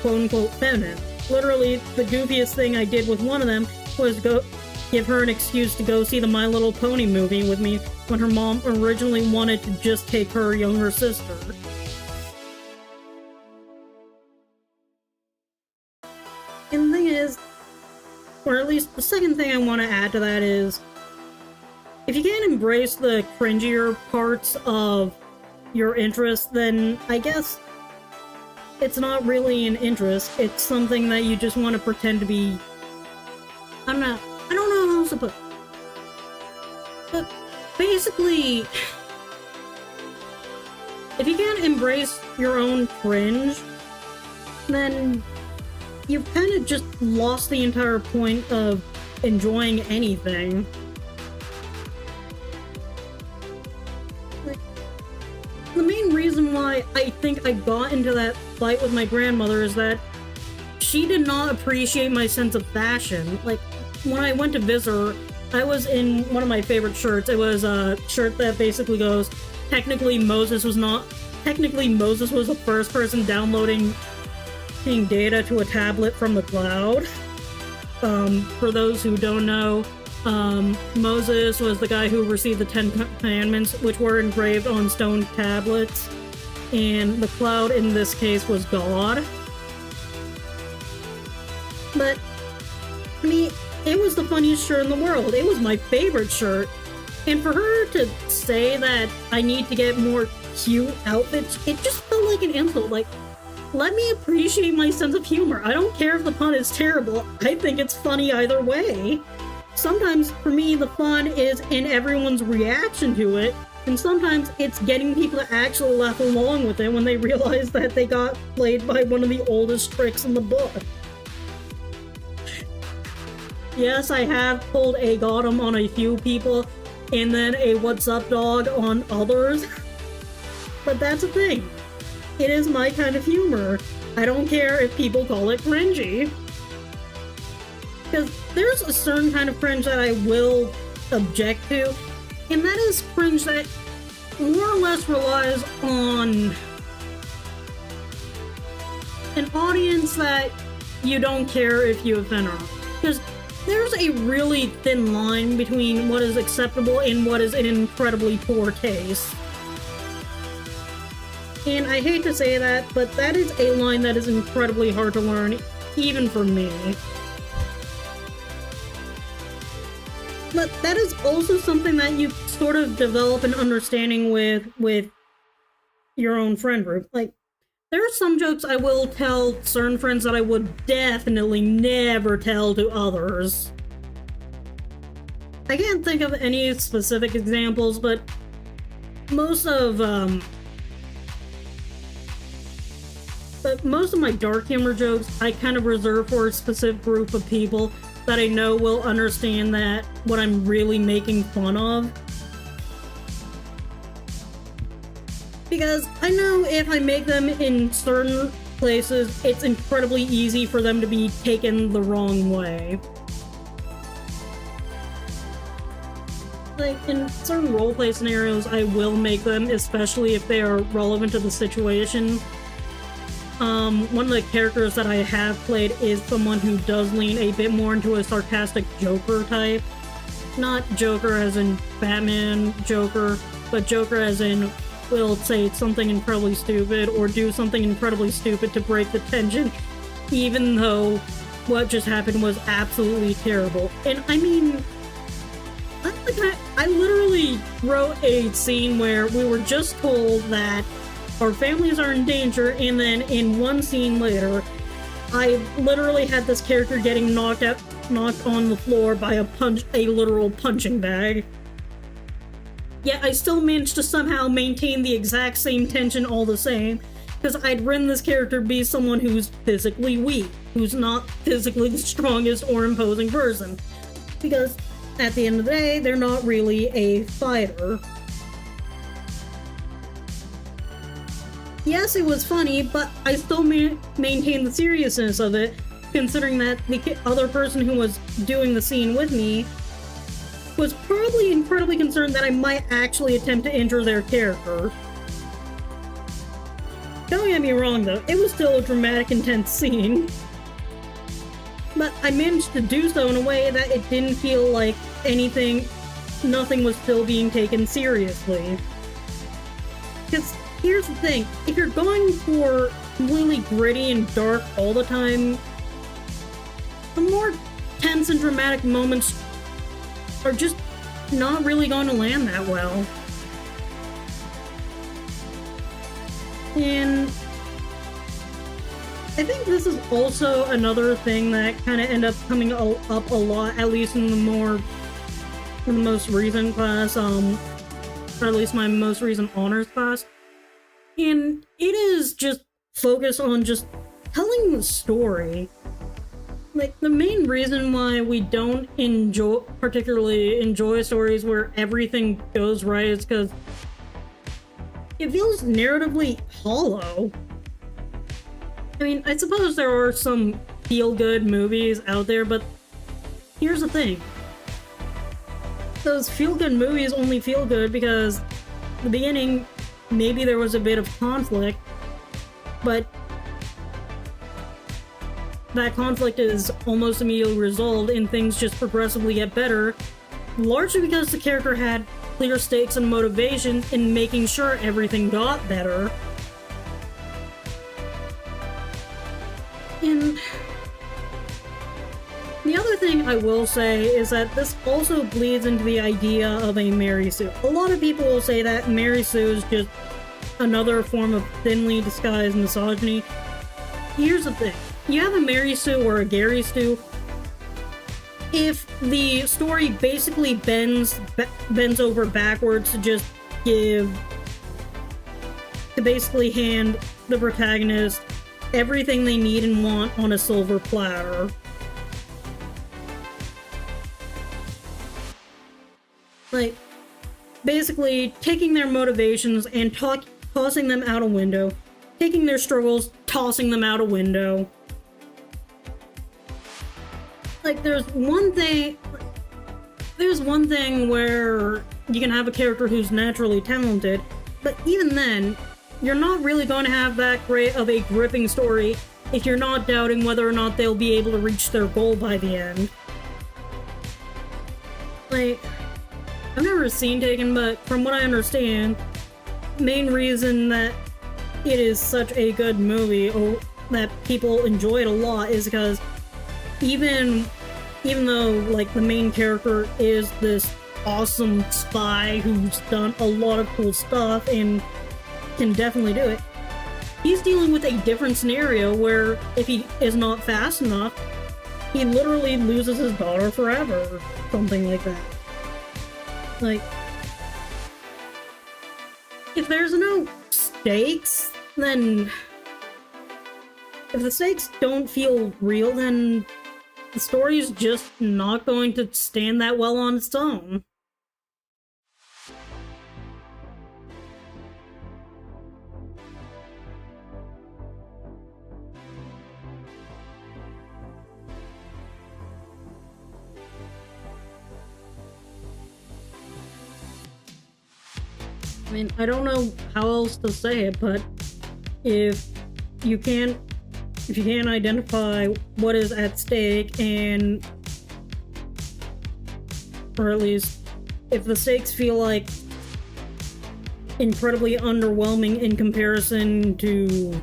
quote-unquote feminine. Literally, the goofiest thing I did with one of them was give her an excuse to go see the My Little Pony movie with me when her mom originally wanted to just take her younger sister. And the thing is, or at least the second thing I want to add to that is, if you can't embrace the cringier parts of your interest, then I guess it's not really an interest. It's something that you just want to pretend to be. I don't know how else to put it. But basically, if you can't embrace your own cringe, then you've kind of just lost the entire point of enjoying anything. The main reason why I think I got into that fight with my grandmother is that she did not appreciate my sense of fashion. Like, when I went to visit her, I was in one of my favorite shirts. It was a shirt that basically goes, technically Moses was the first person downloading data to a tablet from the cloud. For those who don't know, Moses was the guy who received the 10 Commandments, which were engraved on stone tablets, and the cloud in this case was God. But, I mean, it was the funniest shirt in the world. It was my favorite shirt. And for her to say that I need to get more cute outfits, it just felt like an insult. Like, let me appreciate my sense of humor. I don't care if the pun is terrible. I think it's funny either way. sometimes for me the fun is in everyone's reaction to it, and sometimes it's getting people to actually laugh along with it when they realize that they got played by one of the oldest tricks in the book. Yes, I have pulled a got 'em on a few people, and then a what's up dog on others. But that's the thing. It is my kind of humor. I don't care if people call it cringy. Because there's a certain kind of cringe that I will object to, and that is cringe that more or less relies on an audience that you don't care if you offend or not. Because there's a really thin line between what is acceptable and what is in incredibly poor taste. And I hate to say that, but that is a line that is incredibly hard to learn, even for me. But that is also something that you sort of develop an understanding with your own friend group. Like, there are some jokes I will tell certain friends that I would definitely never tell to others. I can't think of any specific examples, but most of my dark humor jokes I kind of reserve for a specific group of people that I know will understand that what I'm really making fun of. Because I know if I make them in certain places, it's incredibly easy for them to be taken the wrong way. Like, in certain roleplay scenarios, I will make them, especially if they are relevant to the situation. One of the characters that I have played is someone who does lean a bit more into a sarcastic Joker type. Not Joker as in Batman Joker, but Joker as in will say something incredibly stupid or do something incredibly stupid to break the tension, even though what just happened was absolutely terrible. And I mean, I literally wrote a scene where we were just told that our families are in danger, and then in one scene later, I literally had this character getting knocked on the floor by a literal punching bag. Yet I still managed to somehow maintain the exact same tension all the same, because I'd written this character be someone who's physically weak, who's not physically the strongest or imposing person. Because at the end of the day, they're not really a fighter. Yes, it was funny, but I still maintained the seriousness of it, considering that the other person who was doing the scene with me was probably incredibly concerned that I might actually attempt to injure their character. Don't get me wrong though, it was still a dramatic, intense scene. But I managed to do so in a way that it didn't feel like nothing was still being taken seriously. Because here's the thing, if you're going for completely gritty and dark all the time, the more tense and dramatic moments are just not really going to land that well. And I think this is also another thing that kind of ended up coming up a lot, at least in the most recent class, or at least my most recent honors class. And it is just focused on just telling the story. Like, the main reason why we don't particularly enjoy stories where everything goes right is because it feels narratively hollow. I mean, I suppose there are some feel-good movies out there, but here's the thing. Those feel-good movies only feel good because at the beginning, maybe there was a bit of conflict, but that conflict is almost immediately resolved and things just progressively get better, largely because the character had clear stakes and motivation in making sure everything got better. And the other thing I will say is that this also bleeds into the idea of a Mary Sue. A lot of people will say that Mary Sue is just another form of thinly disguised misogyny. Here's the thing. You have a Mary Sue or a Gary Sue, if the story basically bends over backwards to just to basically hand the protagonist everything they need and want on a silver platter. Like, basically taking their motivations and tossing them out a window, taking their struggles, tossing them out a window. Like, there's one thing where you can have a character who's naturally talented, but even then, you're not really going to have that great of a gripping story if you're not doubting whether or not they'll be able to reach their goal by the end. Like, I've never seen Taken, but from what I understand, the main reason that it is such a good movie, or that people enjoy it a lot, is because even though, like, the main character is this awesome spy who's done a lot of cool stuff and can definitely do it, he's dealing with a different scenario where if he is not fast enough, he literally loses his daughter forever, or something like that. Like, if there's no stakes, then if the stakes don't feel real, then the story's just not going to stand that well on its own. I mean, I don't know how else to say it, but if you can't identify what is at stake, and or at least if the stakes feel like incredibly underwhelming in comparison to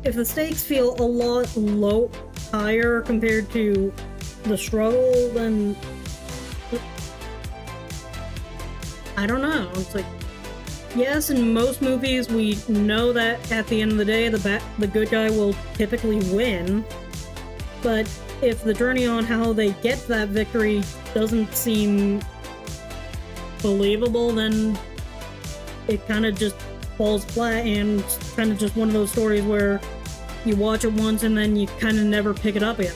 if the stakes feel a lot higher compared to the struggle, then I don't know. It's like, yes, in most movies we know that at the end of the day the good guy will typically win, but if the journey on how they get to that victory doesn't seem believable, then it kind of just falls flat, and it's kind of just one of those stories where you watch it once and then you kind of never pick it up again.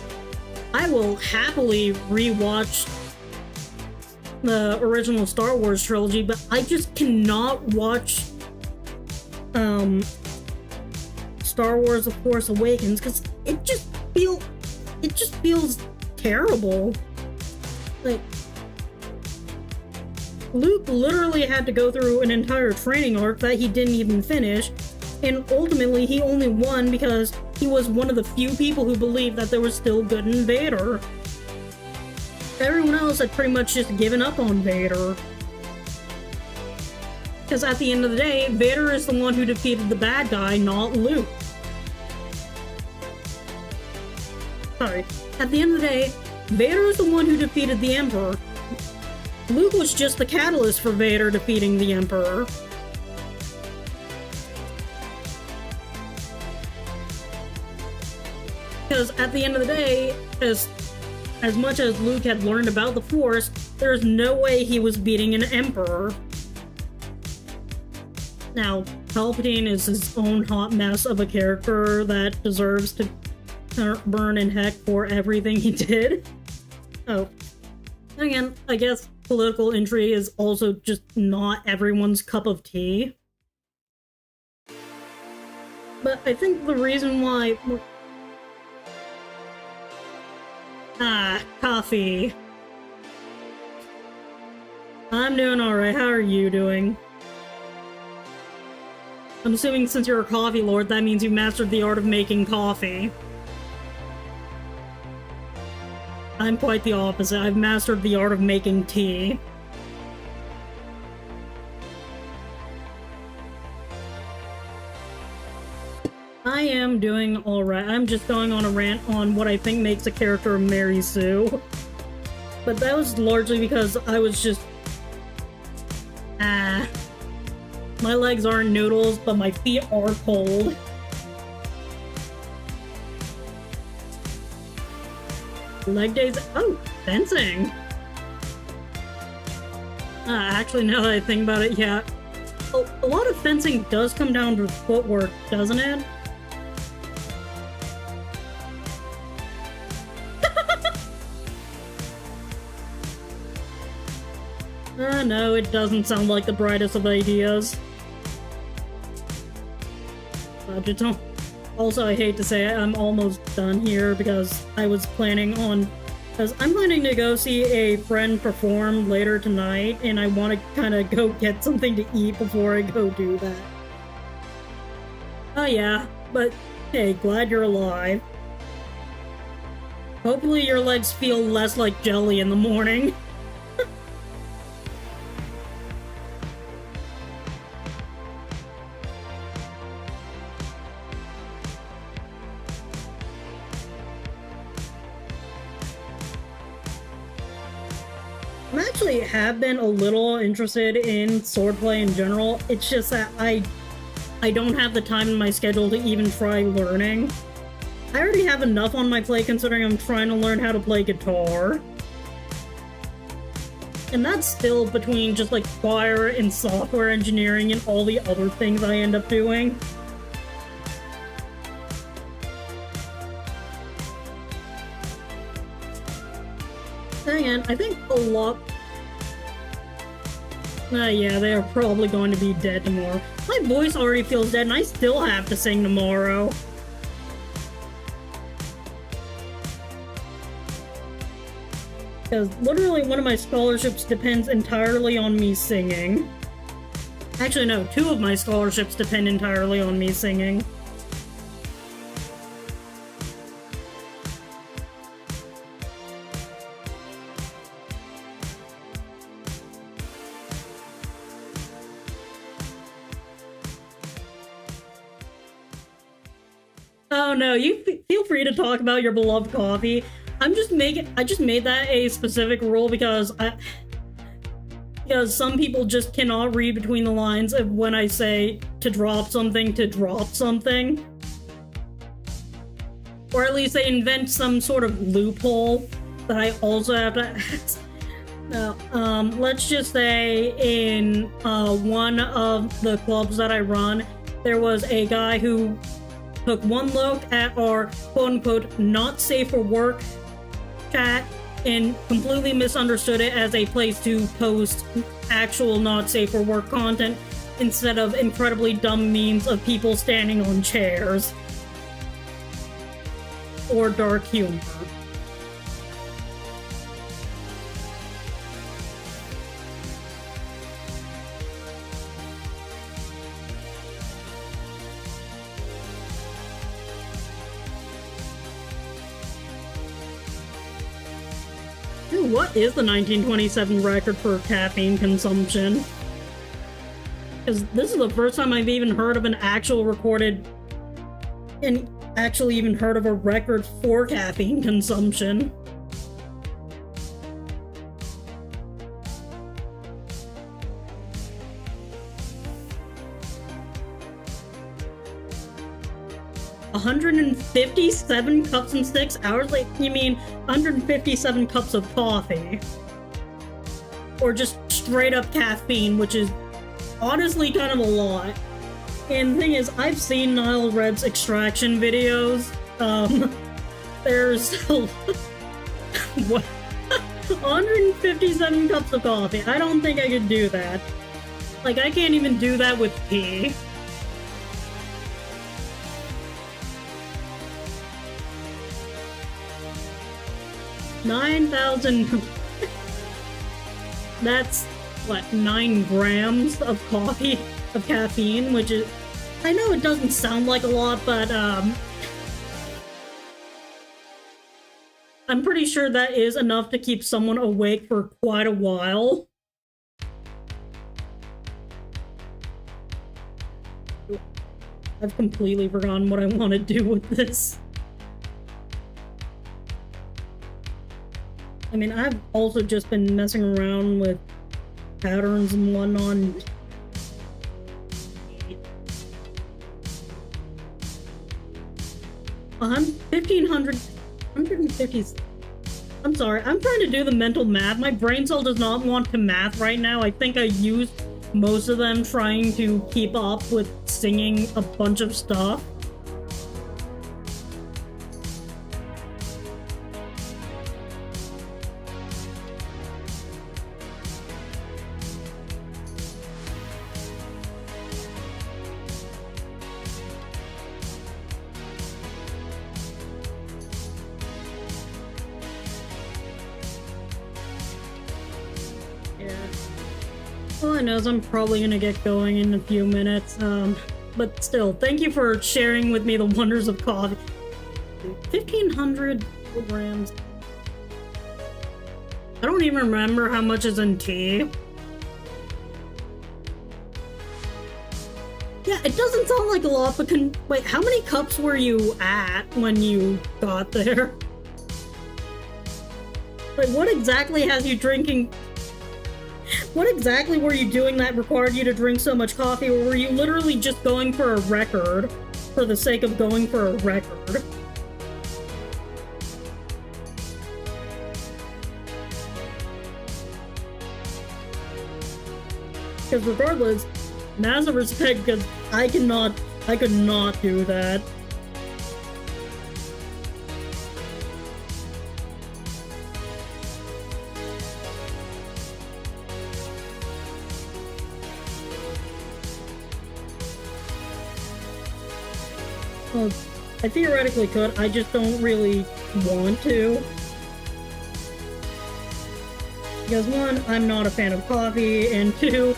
I will happily rewatch the original Star Wars trilogy, but I just cannot watch Star Wars: The Force Awakens because it just feels terrible. Like, Luke literally had to go through an entire training arc that he didn't even finish, and ultimately he only won because he was one of the few people who believed that there was still good in Vader. Everyone else had pretty much just given up on Vader. Because at the end of the day, Vader is the one who defeated the bad guy, not Luke. Sorry. At the end of the day, Vader is the one who defeated the Emperor. Luke was just the catalyst for Vader defeating the Emperor. Because at the end of the day, as much as Luke had learned about the Force, there's no way he was beating an Emperor. Now, Palpatine is his own hot mess of a character that deserves to burn in heck for everything he did. Oh. And again, I guess political intrigue is also just not everyone's cup of tea. But I think the reason why... coffee. I'm doing alright, how are you doing? I'm assuming since you're a coffee lord, that means you've mastered the art of making coffee. I'm quite the opposite. I've mastered the art of making tea. I am doing alright. I'm just going on a rant on what I think makes a character Mary Sue. But that was largely because I was just... my legs aren't noodles, but my feet are cold. Leg days. Oh, fencing. Actually, now that I think about it, yeah. A lot of fencing does come down to footwork, doesn't it? No, it doesn't sound like the brightest of ideas. Also, I hate to say it, I'm almost done here because I'm planning to go see a friend perform later tonight, and I want to kind of go get something to eat before I go do that. Oh yeah, but hey, glad you're alive. Hopefully your legs feel less like jelly in the morning. Have been a little interested in swordplay in general. It's just that I don't have the time in my schedule to even try learning. I already have enough on my plate considering I'm trying to learn how to play guitar. And that's still between just like choir and software engineering and all the other things I end up doing. Dang it, I think a lot... yeah, they are probably going to be dead tomorrow. My voice already feels dead and I still have to sing tomorrow. Because literally one of my scholarships depends entirely on me singing. Actually, no, 2 of my scholarships depend entirely on me singing. Oh no, you feel free to talk about your beloved coffee. I just made that a specific rule because some people just cannot read between the lines of when I say to drop something. Or at least they invent some sort of loophole that I also have to ask. Let's just say in one of the clubs that I run, there was a guy who took one look at our quote-unquote not safe for work chat and completely misunderstood it as a place to post actual not safe for work content instead of incredibly dumb memes of people standing on chairs. Or dark humor. What is the 1927 record for caffeine consumption? Because this is the first time I've even heard of an actual recorded... and actually even heard of a record for caffeine consumption. $157 cups in 6 hours? Like, you mean 157 cups of coffee? Or just straight up caffeine, which is honestly kind of a lot. And the thing is, I've seen Nile Red's extraction videos. There's what? 157 cups of coffee. I don't think I could do that. Like, I can't even do that with tea. 9,000... That's, what, 9 grams of coffee, of caffeine, which is... I know it doesn't sound like a lot, but, I'm pretty sure that is enough to keep someone awake for quite a while. I've completely forgotten what I want to do with this. I mean, I've also just been messing around with patterns and whatnot. 1,500... 150... I'm sorry, I'm trying to do the mental math. My brain cell does not want to math right now. I think I used most of them trying to keep up with singing a bunch of stuff. All I know is I'm probably gonna get going in a few minutes, but still, thank you for sharing with me the wonders of coffee. 1,500 grams. I don't even remember how much is in tea. Yeah, it doesn't sound like a lot, but wait, how many cups were you at when you got there? Like, what exactly has you drinking? What exactly were you doing that required you to drink so much coffee, or were you literally just going for a record for the sake of going for a record? Because regardless, massive respect, because I could not do that. Well, I theoretically could, I just don't really want to. Because one, I'm not a fan of coffee, and two,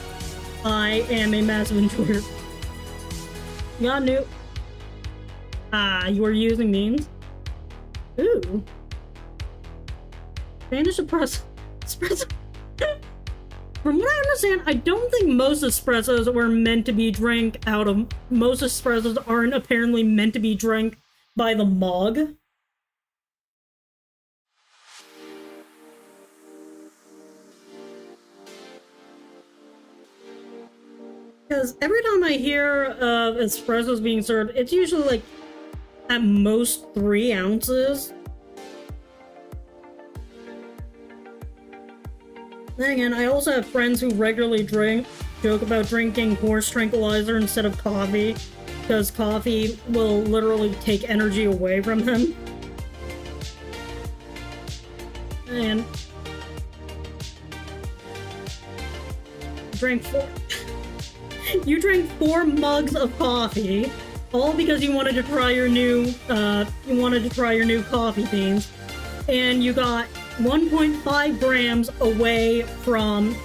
I am a massive enjoyer. Got new. You were using memes? Ooh. Spanish espresso. From what I understand, I don't think most espressos were meant to be drank out of... Most espressos aren't apparently meant to be drank by the mug. Because every time I hear of espressos being served, it's usually like at most 3 ounces. Then again, I also have friends who regularly joke about drinking horse tranquilizer instead of coffee, because coffee will literally take energy away from them. And you drank 4 mugs of coffee, all because you wanted to try your new coffee beans, and you got 1.5 grams away from...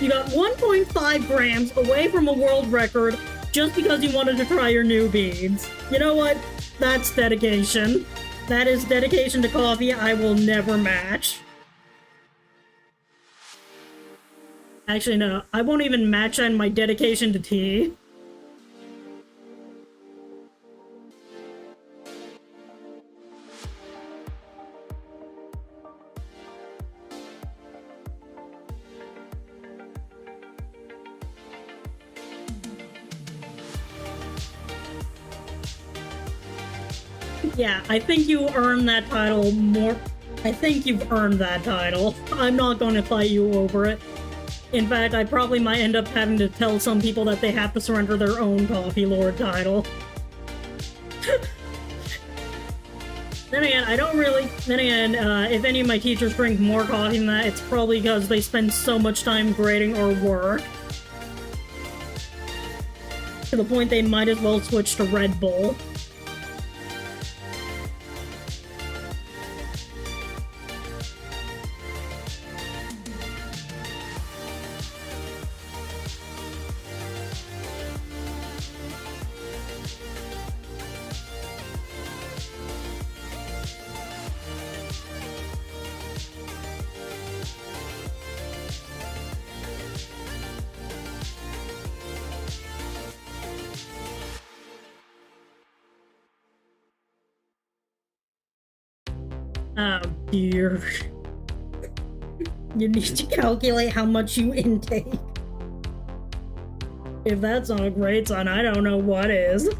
You got 1.5 grams away from a world record just because you wanted to try your new beans. You know what? That's dedication. That is dedication to coffee I will never match. Actually, no. I won't even match on my dedication to tea. Yeah, I think you earned that title more... I think you've earned that title. I'm not going to fight you over it. In fact, I probably might end up having to tell some people that they have to surrender their own Coffee Lord title. Then again, I don't really... Then again, if any of my teachers drink more coffee than that, it's probably because they spend so much time grading or work. To the point they might as well switch to Red Bull. Oh dear. You need to calculate how much you intake. If that's not a great sign, I don't know what is.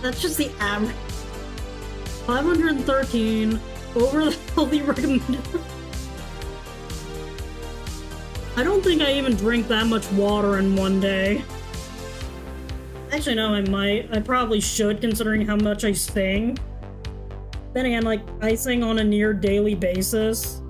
That's just the average. 513 over the healthy recommended. I don't think I even drink that much water in one day. Actually, no, I might. I probably should, considering how much I sing. Then again, like, I sing on a near daily basis.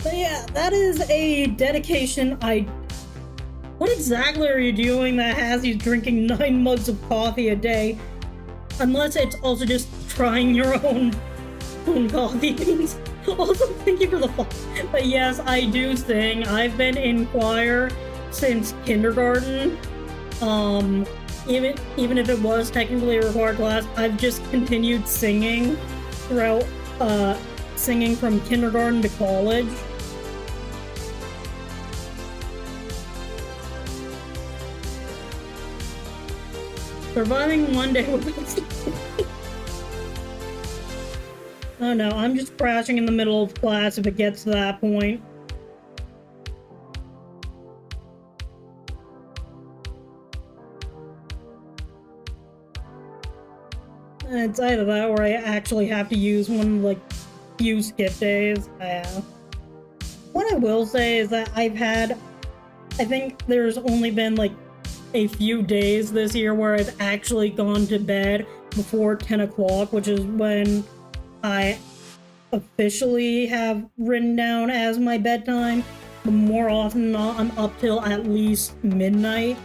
But yeah, that is a dedication What exactly are you doing that has you drinking 9 mugs of coffee a day? Unless it's also just trying your own coffee beans. Also, thank you for the follow. But yes, I do sing. I've been in choir since kindergarten. Even if it was technically a required class, I've just continued singing throughout, singing from kindergarten to college. Surviving one day without sleep. Oh no, I'm just crashing in the middle of class if it gets to that point. It's either that or I actually have to use one of, like, few skip days. What I will say is that I think there's only been, like, a few days this year where I've actually gone to bed before 10 o'clock, which is when I officially have written down as my bedtime. But more often than not, I'm up till at least midnight.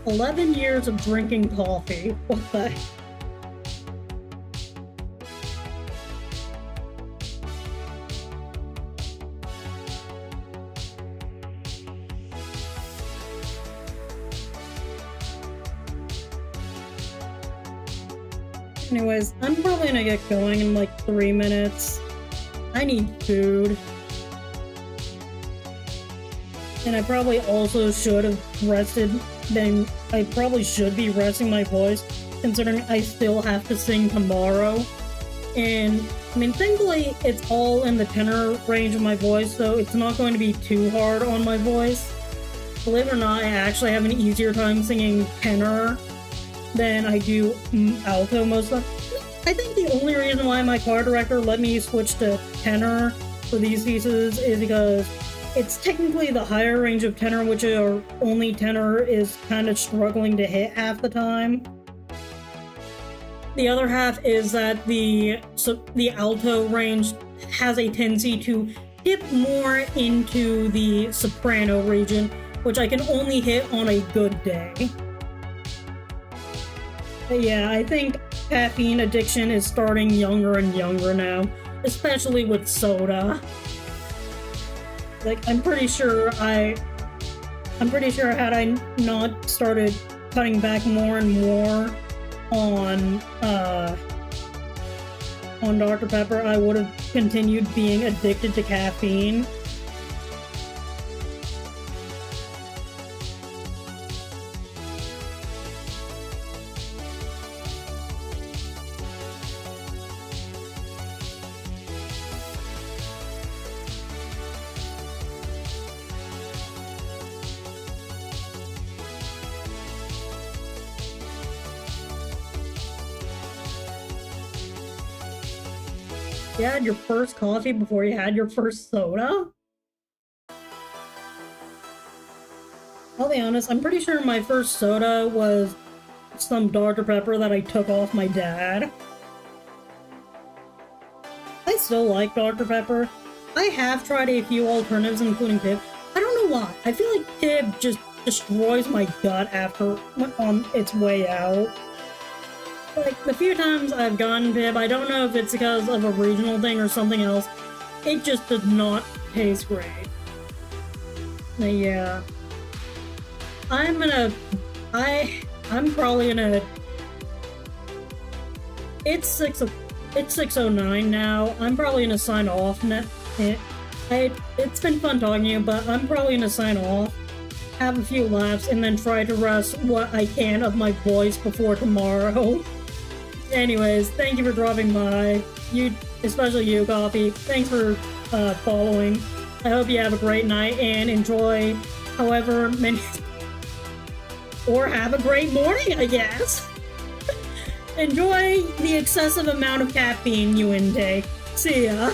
"11 years of drinking coffee." What the heck? Anyways, I'm probably gonna get going in like 3 minutes. I need food. And I probably also should have rested. Then I probably should be resting my voice, considering I still have to sing tomorrow. And I mean, thankfully, it's all in the tenor range of my voice, so it's not going to be too hard on my voice. Believe it or not, I actually have an easier time singing tenor than I do alto most of the time. I think the only reason why my choir director let me switch to tenor for these pieces is because it's technically the higher range of tenor, which our only tenor is kind of struggling to hit half the time. The other half is that the alto range has a tendency to dip more into the soprano region, which I can only hit on a good day. But yeah, I think caffeine addiction is starting younger and younger now, especially with soda. Like, I'm pretty sure had I not started cutting back more and more on Dr. Pepper, I would have continued being addicted to caffeine. You had your first coffee before you had your first soda? I'll be honest, I'm pretty sure my first soda was some Dr. Pepper that I took off my dad. I still like Dr. Pepper. I have tried a few alternatives, including Pib. I don't know why. I feel like Pib just destroys my gut after on its way out. Like, the few times I've gotten Pib, I don't know if it's because of a regional thing or something else. It just does not taste great. But yeah. I'm probably gonna... It's 6:09 now. I'm probably gonna sign off It's been fun talking to you, but I'm probably gonna sign off, have a few laughs, and then try to rest what I can of my voice before tomorrow. Anyways, thank you for dropping by. You, especially you, Coffee. Thanks for following. I hope you have a great night and enjoy however many... or have a great morning, I guess. Enjoy the excessive amount of caffeine you intake. See ya.